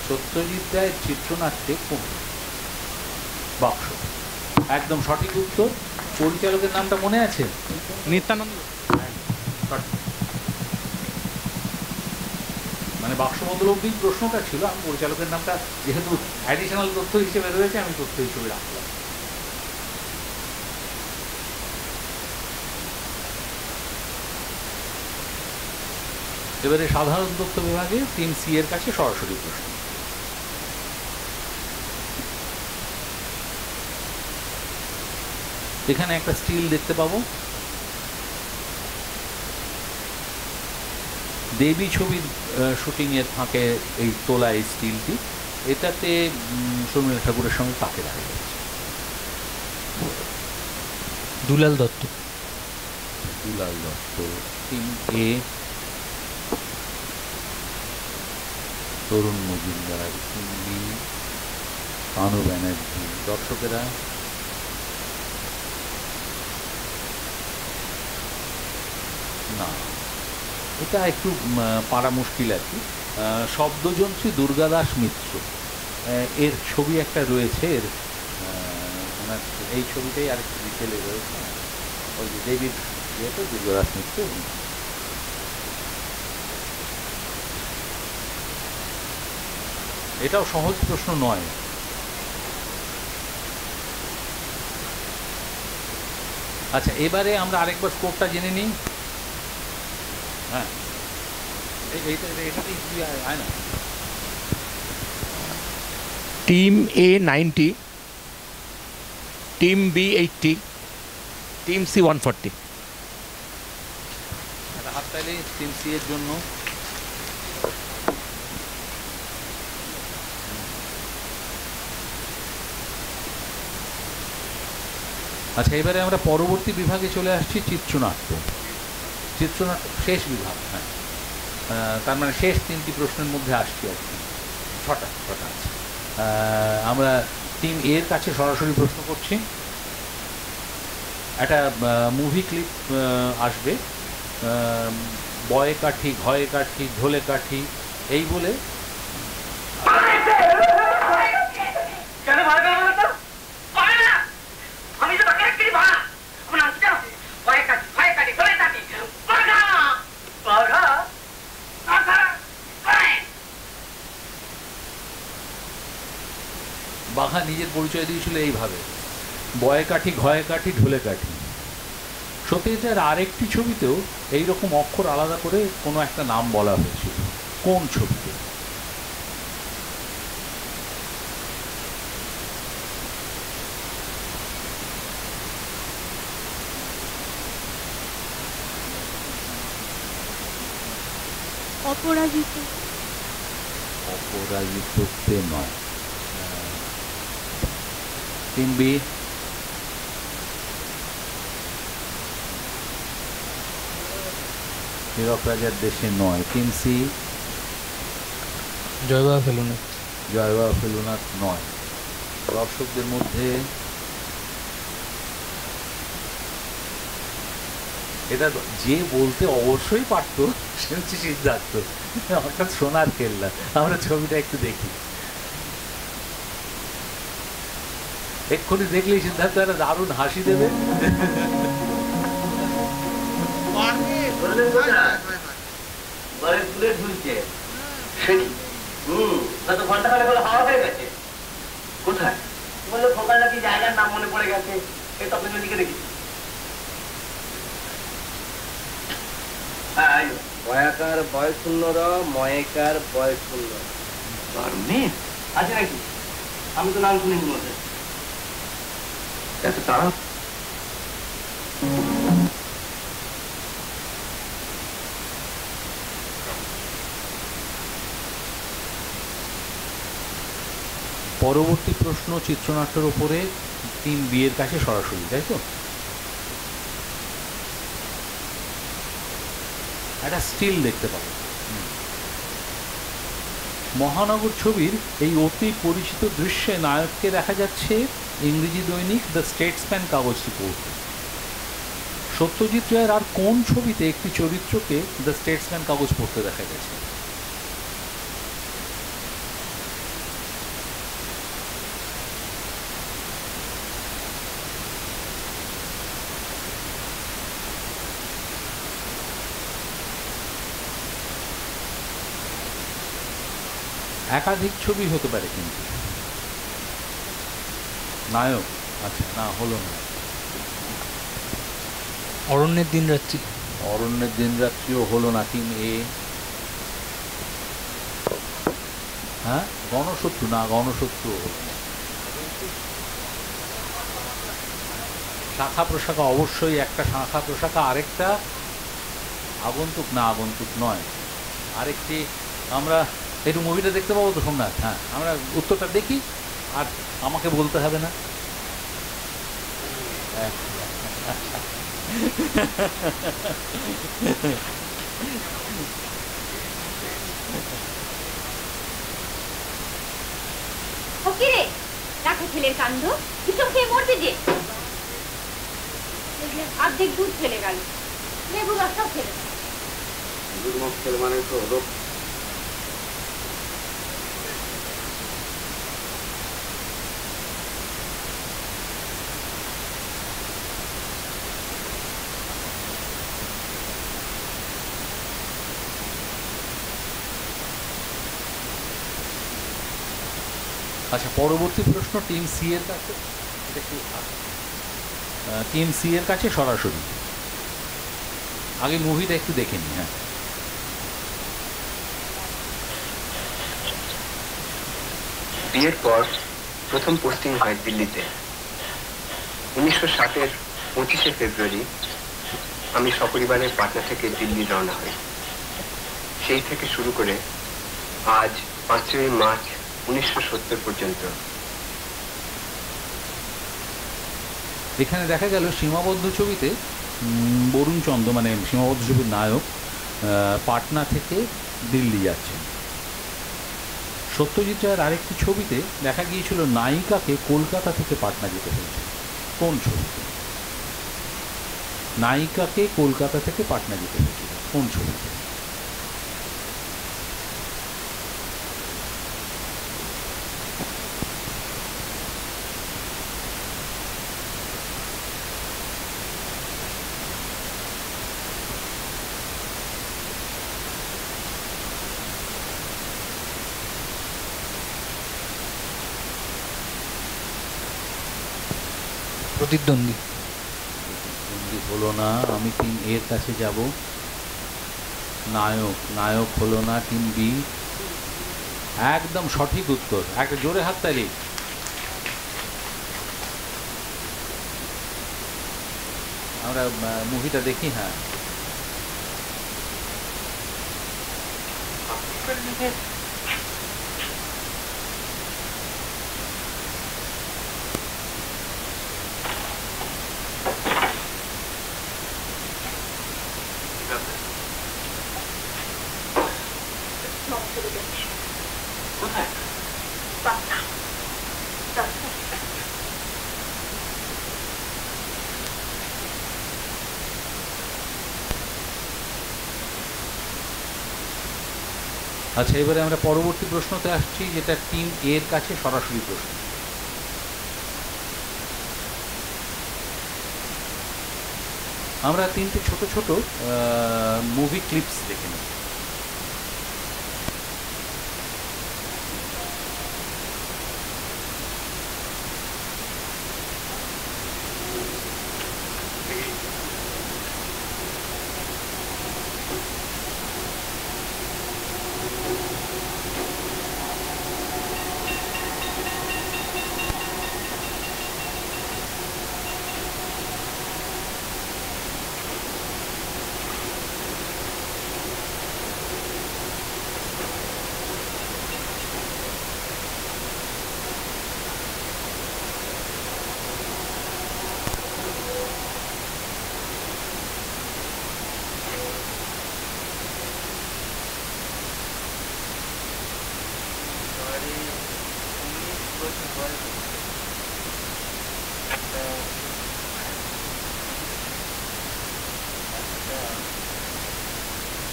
সত্যজিৎ রায়ের চিত্রনাট্যে কোন? বাক্স। একদম সঠিক উত্তর। পরিচালকের নামটা মনে আছে? নিত্যানন্দ। মানে বাক্সবন্ধ অব্দি প্রশ্নটা ছিল, আমি পরিচালকের নামটা যেহেতু অ্যাডিশনাল তথ্য হিসেবে রয়েছে আমি তথ্য হিসেবে রাখলাম। এবারে সাধারণ তথ্য বিভাগে টিম সি এর কাছে সরাসরি প্রশ্ন। এখানে একটা স্টিল দেখতে পাবো। দেবী ছবির শুটিংয়ের ফাঁকে এই তোলা এই স্টিলটি, এটাতে শর্মিলা ঠাকুরের সঙ্গে কাকে দেখা যাচ্ছে? দুলাল দত্ত। দুলাল দত্ত। টিম এ তরুণ মজুমদার, টিম বি কানু ব্যানার্জি। দর্শকেরা না, এটা একটু পারা মুশকিল আর কি। শব্দযন্ত্রী দুর্গাদাস মিত্র, এর ছবি একটা রয়েছে, এর ওনার এই ছবিটাই আরেকটু ডিটেলে রয়েছে, ওই যে দেবীর ইয়েতে দুর্গাদাস মিত্র। এটাও সহজ প্রশ্ন নয়। আচ্ছা, এবারে আমরা আরেকবার স্কোরটা জেনে নিই। হ্যাঁ, এটাতে ইজি হয় না। টিম এ 90, টিম বি 80, টিম সি 140। একটা হাততালি টিম সি এর জন্য। আচ্ছা, এবারে আমরা পরবর্তী বিভাগে চলে আসছি, চিত্রনাট্য। চিত্রনাট্য শেষ বিভাগ। হ্যাঁ, তার মানে শেষ 3টি প্রশ্নের মধ্যে আসছি আর কি। ছটা আছে। আমরা টিম এর কাছে সরাসরি প্রশ্ন করছি। একটা মুভি ক্লিপ আসবে, বয়ে কাঠি, ঘয়ে কাঠি, ঢোলে কাঠি, এই বলে। বাঘা নিজের পরিচয় দিয়েছিল এইভাবে, বয়ে কাঠি, ঘয়ে কাঠি, ঢোলে কাঠি। সত্যজিতের আরেকটি ছবিতেও এইরকম অক্ষর আলাদা করে কোনো একটা নাম বলা হয়েছিল। কোন ছবিতে? অপরাজিত। অপরাজিততে নয়। টিম বি হীরক রাজার দেশে নয়। Team C Joi Baba Felunath. জয়বাবা ফেলুনাথ নয়। দর্শকদের মধ্যে এটা যে বলতে অবশ্যই পারত সে হচ্ছে সিদ্ধার্থ, অর্থাৎ সোনার কেল্লা। আমরা ছবিটা একটু দেখি। এক্ষুনি দেখলেই সিদ্ধার্থ একটা দারুণ হাসি দেবে। কোথায় বললো সকাল নাকি জায়গার নাম মনে পড়ে গেছে, এই তো আপনার দিকে দেখি। বয়াকার বয় শূন্য র, ময়কার বয় শূন্য আছে নাকি? আমি তো নাম শুনিনি মধ্যে। এত তারা পরবর্তী প্রশ্ন চিত্রনাট্যের উপরে, টিম বি এর কাছে সরাসরি, তাই তো? একটা স্টিল দেখতে পাবো। মহানগর ছবির এই অতি পরিচিত দৃশ্যে নায়ককে দেখা যাচ্ছে ইংরেজি দৈনিক দ্য স্টেটসম্যান কাগজটি পড়তে। সত্যজিৎ রায়ের আর কোন ছবিতে একটি চরিত্রকে দ্য স্টেটসম্যান কাগজ পড়তে দেখা গেছে? একাধিক ছবি হতে পারে কিন্তু। নায়ক, আচ্ছা না, হলো না। অরণ্যের দিন রাত্রি। অরণ্যের দিন রাত্রিও হলো না। টিম এ। হ্যাঁ, গণশত্রু না, গণশত্রু হলো না। শাখা প্রশাখা, অবশ্যই একটা শাখা প্রশাখা, আরেকটা আগন্তুক না, আগন্তুক নয়। আরেকটি আমরা একটু মুভিটা দেখতে পাবো তো সোমনাথ? হ্যাঁ, আমরা উত্তরটা দেখি আর আমাকে বলতে হবে না। ফকিরে রাখো ছেলের কাণ্ড, কিছু খেয়ে মরবে যে। অর্ধেক দুধ ফেলে গেল, লেবু রসটাও ফেলে। দুর্মুখের মানে তো রোগ। আচ্ছা, পরবর্তী প্রশ্ন টিম সি এর কাছে। টিম সি এর কাছে সরাসরি। আগে মুভিটা একটু দেখে নি। হ্যাঁ, বিয়ের পর প্রথম পোস্টিং হয় দিল্লিতে। 1960-এর 25শে ফেব্রুয়ারি আমি সপরিবারে পাটনা থেকে দিল্লি রওনা হই। সেই থেকে শুরু করে আজ 5ই মার্চ 1970 পর্যন্ত। এখানে দেখা গেল সীমাবদ্ধ ছবিতে বরুণ চন্দ্র, মানে সীমাবদ্ধ ছবির নায়ক, পাটনা থেকে দিল্লি যাচ্ছেন। সত্যজিৎ রায়ের আরেকটি ছবিতে দেখা গিয়েছিল নায়িকাকে কলকাতা থেকে পাটনা যেতে হয়েছে। কোন ছবিতে নায়িকাকে কলকাতা থেকে পাটনা যেতে হয়েছিল? কোন ছবিতে? প্রতিদ্বন্দ্বী হলো না। আমি টিম এর কাছে যাব। নায়ক হলো না। টিম বি একদম সঠিক উত্তর। একটা জোরে হাততালি। আমরা মুভিটা দেখি। হ্যাঁ, আচ্ছা, এবারে আমরা পরবর্তী প্রশ্নতে আসছি, যেটা টিম এর কাছে সরাসরি প্রশ্ন। আমরা তিনটে ছোট ছোট মুভি ক্লিপস দেখে নিই।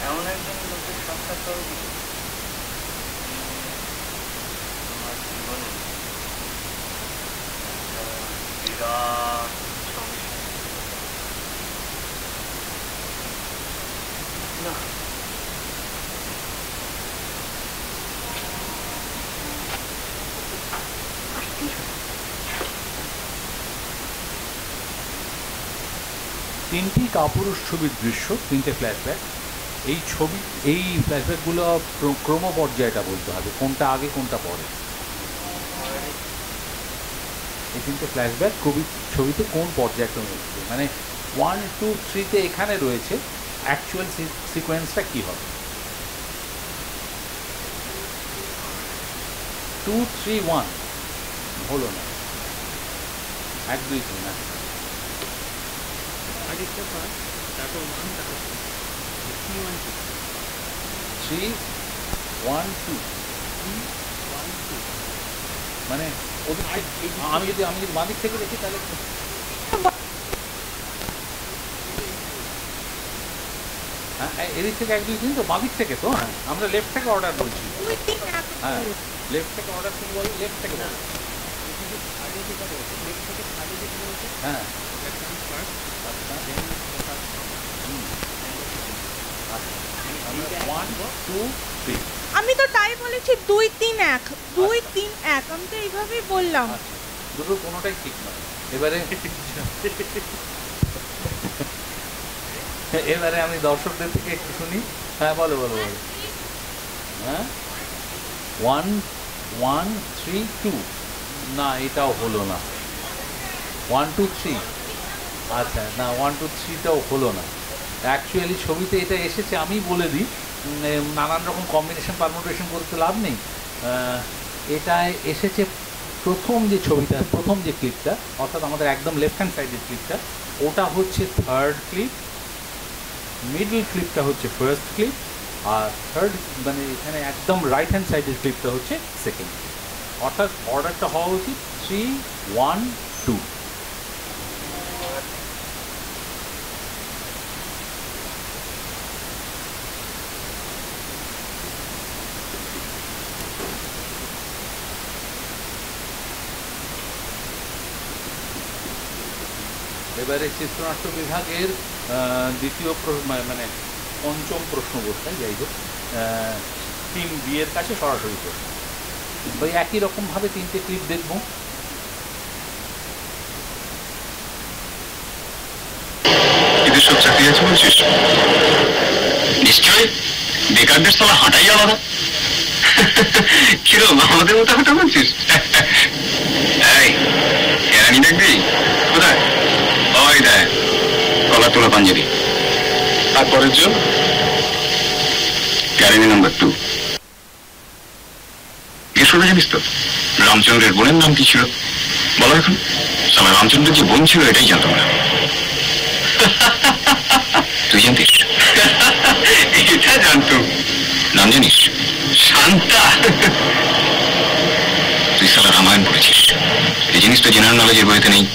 এমন একজন লোকের সাক্ষাৎকার আমার জীবনে বিরাট না, তিনটি কাপুরুষ ছবির দৃশ্য, তিনটে ফ্ল্যাশব্যাক। এই ছবি, এই ফ্ল্যাশব্যাকগুলো ক্রম পর্যায়টা বলতে হবে, কোনটা আগে কোনটা পরে। এই তিনটে ফ্ল্যাশব্যাক ছবিতে কোন পর্যায়টা রয়েছে, মানে 1, 2, 3-তে এখানে রয়েছে, অ্যাকচুয়াল সিকোয়েন্সটা কী হবে? 2, 3, 1 হলো না। 1, 2, 3 না। 3, 1, 2 মানে আমি যদি বাঁদিক থেকে দেখি তাহলে হ্যাঁ এদিক থেকে 1, 2, 3 তো বাঁদিক থেকে তো। হ্যাঁ আমরা লেফট থেকে অর্ডার বলছি। হ্যাঁ লেফট থেকে অর্ডার তুমি বলো, লেফট থেকে বলো। হ্যাঁ 1, 2, 3 আমি তো তাই বলেছি 2, 3, 1 2, 3, 1 আমি তো এইভাবেই বললাম। দুটো কোনোটাই ঠিক নয়। এবারে আমি দর্শকদের থেকে একটু শুনি। হ্যাঁ বলো বলো বলো। হ্যাঁ 1, 1, 3, 2 না এটাও হলো না। 1, 2, 3 আচ্ছা না 1, 2, 3টাও হলো না। অ্যাকচুয়ালি ছবিতে এটা এসেছে, আমি বলে দিই, নানান রকম কম্বিনেশন পারমুটেশন করতে লাভ নেই। এটা এসেছে প্রথম যে ছবিটা, প্রথম যে ক্লিপটা, অর্থাৎ আমাদের একদম লেফট হ্যান্ড সাইডের ক্লিপটা, ওটা হচ্ছে থার্ড ক্লিপ, মিডল ক্লিপটা হচ্ছে ফার্স্ট ক্লিপ, আর থার্ড মানে এখানে একদম রাইট হ্যান্ড সাইডের ক্লিপটা হচ্ছে সেকেন্ড ক্লিপ। অর্থাৎ অর্ডারটা হওয়া উচিত 3, 1, 2। এবারে চিত্রনাট্য বিভাগের দ্বিতীয় মানে পঞ্চম প্রশ্ন বলতে যাই হোক, টিম বি এর কাছে সরাসরি প্রশ্ন। ওই একই রকমভাবে 3টে ক্লিপ দেখব। এদের সব চাকরি আছে বলছিস? নিশ্চয়ই, বেকারদের সব হাঁটাই আলাদা। কিরম আমাদের মতো হাঁটা বলছিস? এই কেরানি দেখবি কোথায়? ওই দেখ কলা তোলা পাঞ্জাবি। তারপরের জন ক্যারিনি নাম্বার 2। এসব জানিস তো রামচন্দ্রের বোনের নাম কি ছিল বলো এখন? সামনে রামচন্দ্রের যে বোন ছিল এটাই জানতাম না। তুই জানতিস? এটা জানতো। নাম জানিস? শান্তা। তুই সালা রামায়ণ পড়েছিস, এই জিনিস তো জেনারেল নলেজের বইতে নেই।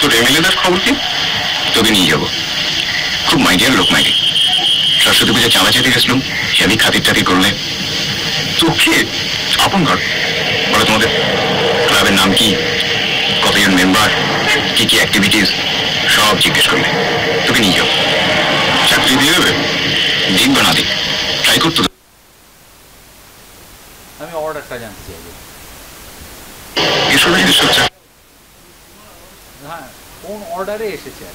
তোর এমএলএদের খবর কি? তোকে নিয়ে যাবো। খুব মাইডিয়ার লোক মাইডি। সরস্বতী পূজা চাঁদা চাইতে গেছিলাম, আমি খাতির টাতির করলে তোকে আপন ঘর বলে। তোমাদের ক্লাবের নাম কি, কতজন মেম্বার, কি কি অ্যাক্টিভিটিস সব জিজ্ঞেস করলে। তোকে নিয়ে যাবো। চাকরি দিয়ে দেবে, দিক বা না দিক ট্রাই করতে। আমি অর্ডারটা জানতে চাইব। এসব জিনিস হ্যাঁ কোন অর্ডারে এসেছে?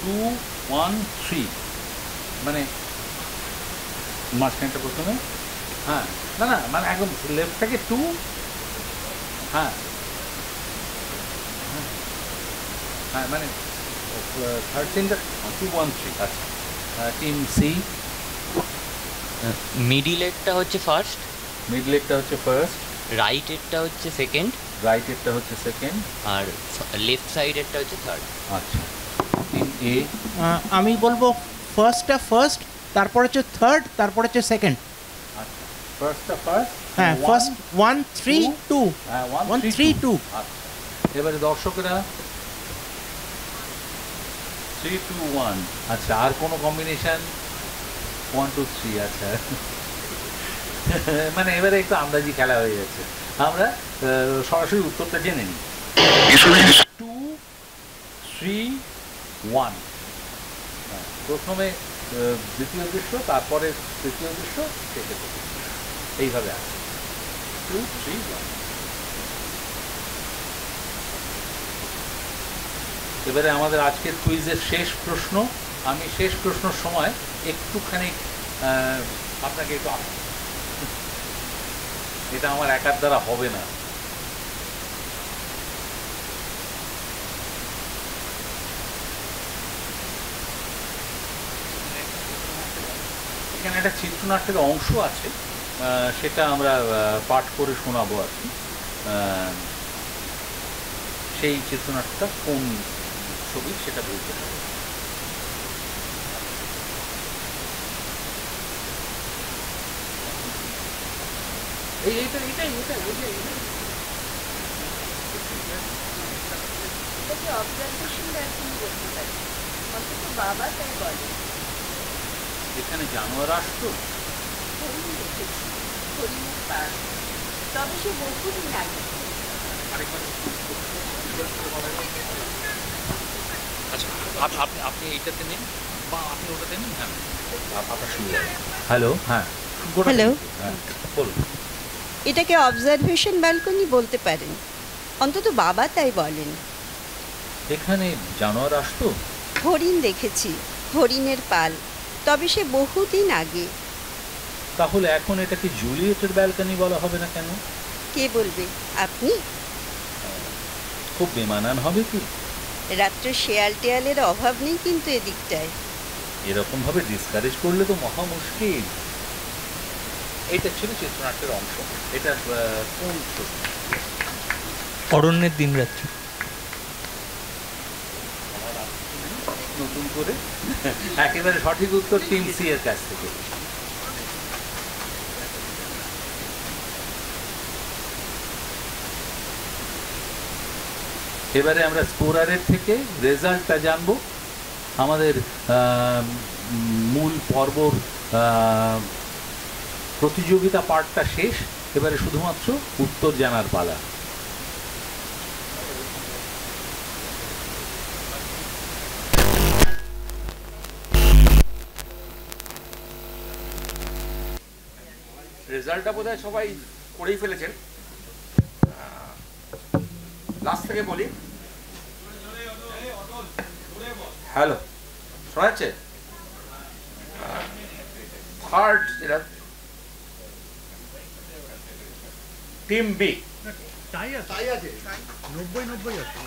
2, 1, 3 মানে মাঝখানটা প্রথমে। হ্যাঁ না না মানে একদম লেফট থেকে 2। হ্যাঁ হ্যাঁ মানে থার্ড সিনটা 2, 1, 3। আচ্ছা টিম সি। মিডিলেরটা হচ্ছে ফার্স্ট, মিডলেরটা হচ্ছে ফার্স্ট, রাইটেরটা হচ্ছে সেকেন্ড, রাইটেরটা হচ্ছে সেকেন্ড, আর লেফট সাইডেরটা হচ্ছে থার্ড। আচ্ছা টিম এ। আমি বলবো ফার্স্টটা ফার্স্ট, তারপর হচ্ছে থার্ড, তারপর হচ্ছে সেকেন্ড। আচ্ছা ফার্স্টটা ফার্স্ট, হ্যাঁ ফার্স্ট 1, 3, 2 1, 3, 2। আচ্ছা এবারে দর্শকরা 3, 2, 1। আচ্ছা আর কোনো কম্বিনেশন? 1, 2, 3। আচ্ছা মানে এবারে একটু আন্দাজি খেলা হয়ে যাচ্ছে। আমরা সরাসরি উত্তরটা জেনে নিই। 2, 3, 1 প্রথমে দ্বিতীয় দৃশ্য, তারপরে তৃতীয় দৃশ্য, শেষে এইভাবে আছে। 2, 3, 1। এবারে আমাদের আজকের কুইজের শেষ প্রশ্ন। আমি শেষ প্রশ্নের সময় একটুখানি আপনাকে একটু, এটা আমার একার দ্বারা হবে না। এখানে একটা চিত্রনাট্যের অংশ আছে, সেটা আমরা পাঠ করে শোনাবো আর কি। সেই চিত্রনাট্যটা কোন ছবি সেটা বলতে হবে। বাবা তাই বলে এখানে জানোয়ার আসতো, তবে সে বহুদিন আগে। আচ্ছা, আপনি এইটাতে নেন বা আপনি ওটাতে নেন। হ্যাঁ, আপনার সুবিধা। হ্যালো, হ্যাঁ, হ্যালো, বলুন। এটাকে অবজারভেশন ব্যালকনি বলতে পারেন, অন্তত বাবা তাই বলেন। এখানে জানোয়ার আসতো? হরিণ দেখেছি, হরিণের পাল, তবে সে বহুদিন আগে। তাহলে এখন এটাকে জুলিয়েটের ব্যালকনি বলা হবে না কেন? কে বলবে? আপনি? খুব বেমানান হবে কি? রাত্রে শেয়াল টেয়ালের অভাব নেই কিন্তু এদিকটায়। এরকম ভাবে ডিসকারেজ করলে তো মহা মুশকিল। এটা ছিল চিত্রনাট্যের অংশ। এটা কোন ছবি? অরণ্যের দিনরাত্রি। নতুন করে একেবারে সঠিক উত্তর টিম সি এর কাছ থেকে। এবারে আমরা স্কোরারের থেকে রেজাল্টটা জানবো। আমাদের মূল পর্ব প্রতিযোগিতা পার্টটা শেষ, এবারে শুধুমাত্র উত্তর জানার পালা। রেজাল্টটা বোধহয় সবাই করেই ফেলেছেন। লাস্ট থেকে বলি। হ্যালো, শোনা যাচ্ছে? থার্ড যেটা টিম বি। টাই আছে 90-90 আছে।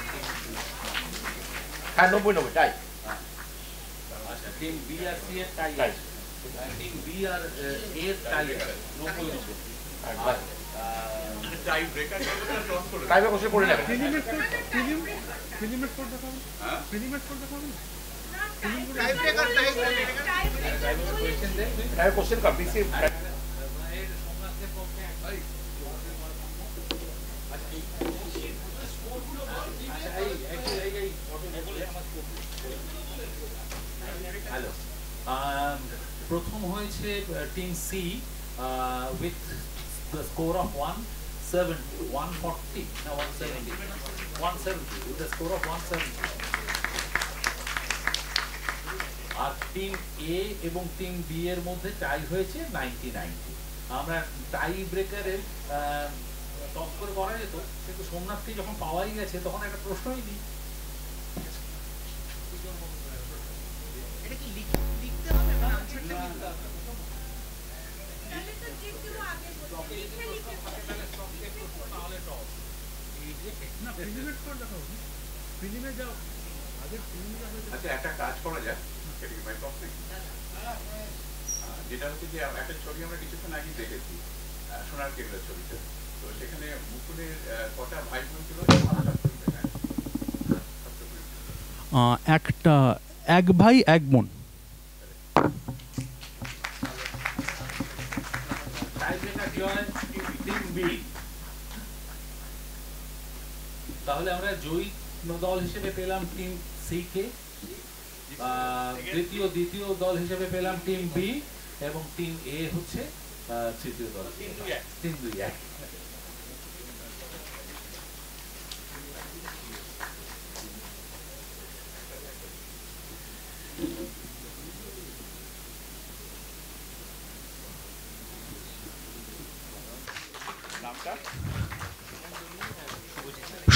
হ্যাঁ, 90-90 টাই। আচ্ছা, টিম বি আর সি এর টাই আছে, টিম বি আর এ এর টাই আছে 90-90। Tie breaker tie breaker question করে নেবেন। প্রিলিমিনারি স্কোর দেখাবেন? হ্যাঁ, প্রিলিমিনারি স্কোর দেখাবেন। টাই ব্রেকার কোশ্চেন দেন। টাই কোশ্চেন का बीसी হ্যালো, প্রথম হয়েছে team C with the score of 140 না 170 উইথ দ্য স্কোর অফ 170। আর টিম এ এবং টিম বি এর মধ্যে টাই হয়েছে 90-90। আমরা টাই ব্রেকারের টপ করে করা যেত, কিন্তু সোমনাথকে যখন পাওয়াই গেছে তখন একটা প্রশ্নই নেই। আচ্ছা, একটা কাজ করা যায়, যেটা হচ্ছে যে একটা ছবি আমরা কিছুক্ষণ আগে দেখেছি, সোনার কেল্লার ছবিটা। তো সেখানে মুকুলের কটা ভাই বোন ছিল? একটা, এক ভাই এক বোন। তাহলে আমরা জয়ী দল হিসেবে পেলাম টিম সি কে, দ্বিতীয় দল হিসেবে পেলাম টিম বি, এবং টিম এ হচ্ছে তৃতীয় দল। 3-2-1।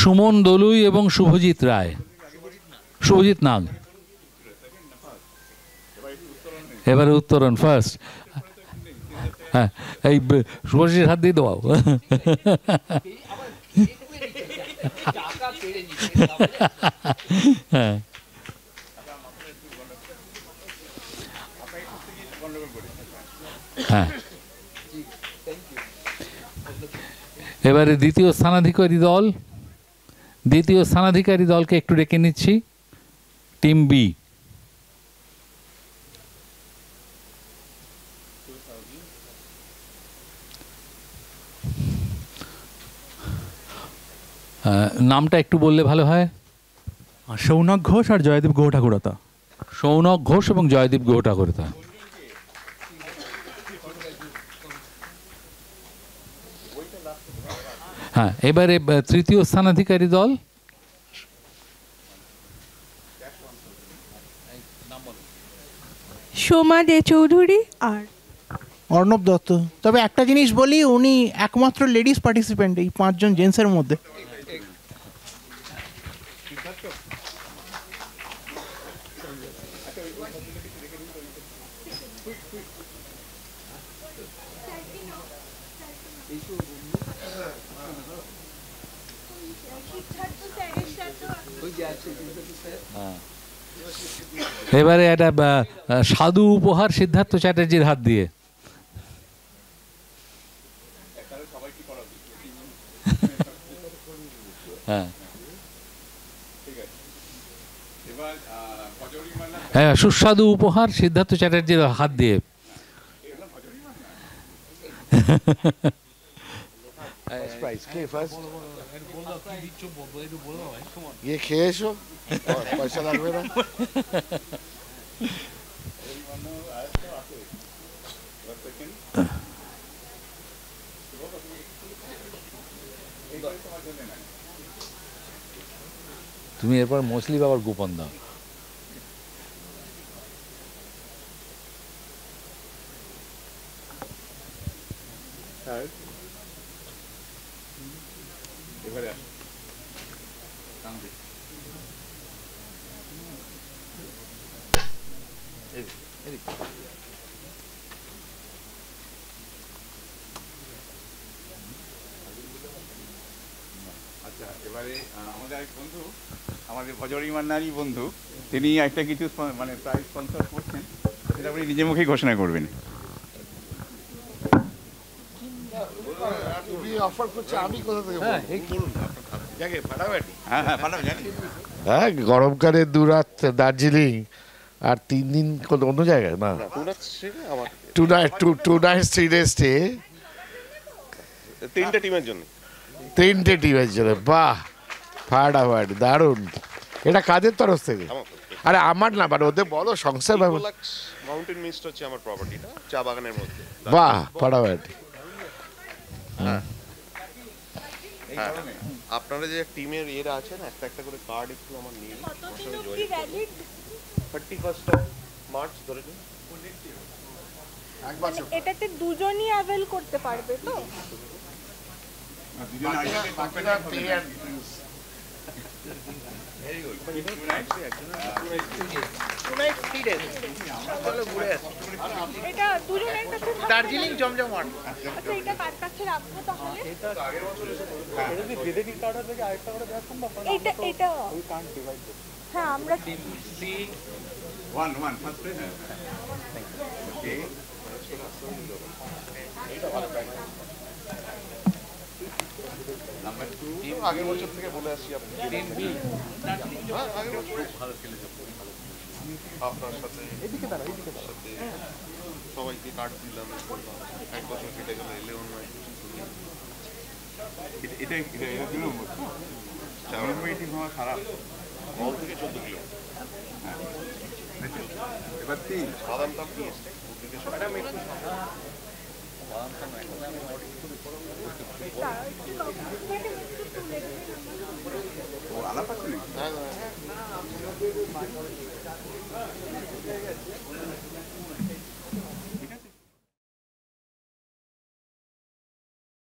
সুমন দলুই এবং শুভজিৎ রায়, শুভজিৎ নাগ। এবারে উত্তরণ ফার্স্ট। হ্যাঁ, এই শুভজিৎ হাত দিয়ে দেওয়াও। হ্যাঁ, হ্যাঁ, এবারে দ্বিতীয় স্থানাধিকারী দলকে একটু ডেকে নিচ্ছি, টিম বি। নামটা একটু বললে ভালো হয়। সৌনক ঘোষ আর জয়দীপ গুহ ঠাকুরতা। সৌনক ঘোষ এবং জয়দীপ গুহ ঠাকুরতা। হ্যাঁ, এবারে তৃতীয় স্থানাধিকারী দল। সোমা দে চৌধুরী আর অর্ণব দত্ত। তবে একটা জিনিস বলি, উনি একমাত্র লেডিস পার্টিসিপেন্ট এই 5 জন জেন্টসের মধ্যে। এবারে একটা সাধু উপহার সিদ্ধার্থ চ্যাটার্জির হাত দিয়ে। হ্যাঁ, হ্যাঁ, সুস্বাদু উপহার সিদ্ধার্থ চ্যাটার্জির হাত দিয়ে। খেয়ে এসো, পয়সা লাগবে না। তুমি এরপর মছলি বাবার গোপন দাও। এবারে আচ্ছা, এবারে আমাদের এক বন্ধু, আমাদের ভজরি মান্নারই বন্ধু, তিনি একটা কিছু মানে প্রাইজ স্পন্সর করছেন, সেটা আপনি নিজে মুখেই ঘোষণা করবেন। অফার করছে, আমি কোথা থেকে বলুন? হ্যাঁ, গরমকালে 2 রাত দার্জিলিং আর 3 দিন অন্য জায়গায় না, 2 nights 3 days স্টে, 3টে টিমের জন্য। 3টে টিমের জন্য। বাহ, ফাটাফাটি, দারুণ। এটা কাদের তরফ থেকে? আরে আমার না, মানে ওদের বলো সংসার ভাবে। মাউন্টেন মিস্ট হচ্ছে আমার প্রপার্টিটা, চা বাগানের মধ্যে। বাহ, ফাটাফাটি। আপনারা যে টিমের এরা আছেন, একটা করে কার্ড একটু আমার নিয়ে 31st মার্চ ধরে নিন। এটাতে দুজনই অ্যাভেল করতে পারবে তো? এটা দুজনের কাছে দার্জিলিং জমজমাট। আচ্ছা, এটা কার কাছে রাখবো তাহলে? এটা আগের বছরের যদি ডেবিট কার্ড থেকে আরেকটা করে দেওয়া সম্ভব? এটা উই কান্ট ডিভাইড দিস। হ্যাঁ, আমরা টিম সি 1 ফার্স্ট প্লেস। ওকে, এটা ভালো প্রাইস। নাম্বার 2 টিম আগের বছর থেকে বলে আসছি, আপনি টিম বি আগের বছর ভালো খেলেছে। আপনার সাথে এদিকে দাঁড়াও, এদিকে দাঁড়াও। সবাইকে কার্ড দিলাম, 1 বছর কেটে গেল, 11 মাস। এটা দিল চাউমিন হওয়া খারাপ। কল থেকে 14 কিলো। এবার 3 বাদাম তাপ কি এসছে? ম্যাডাম একটু আলাপ আছে।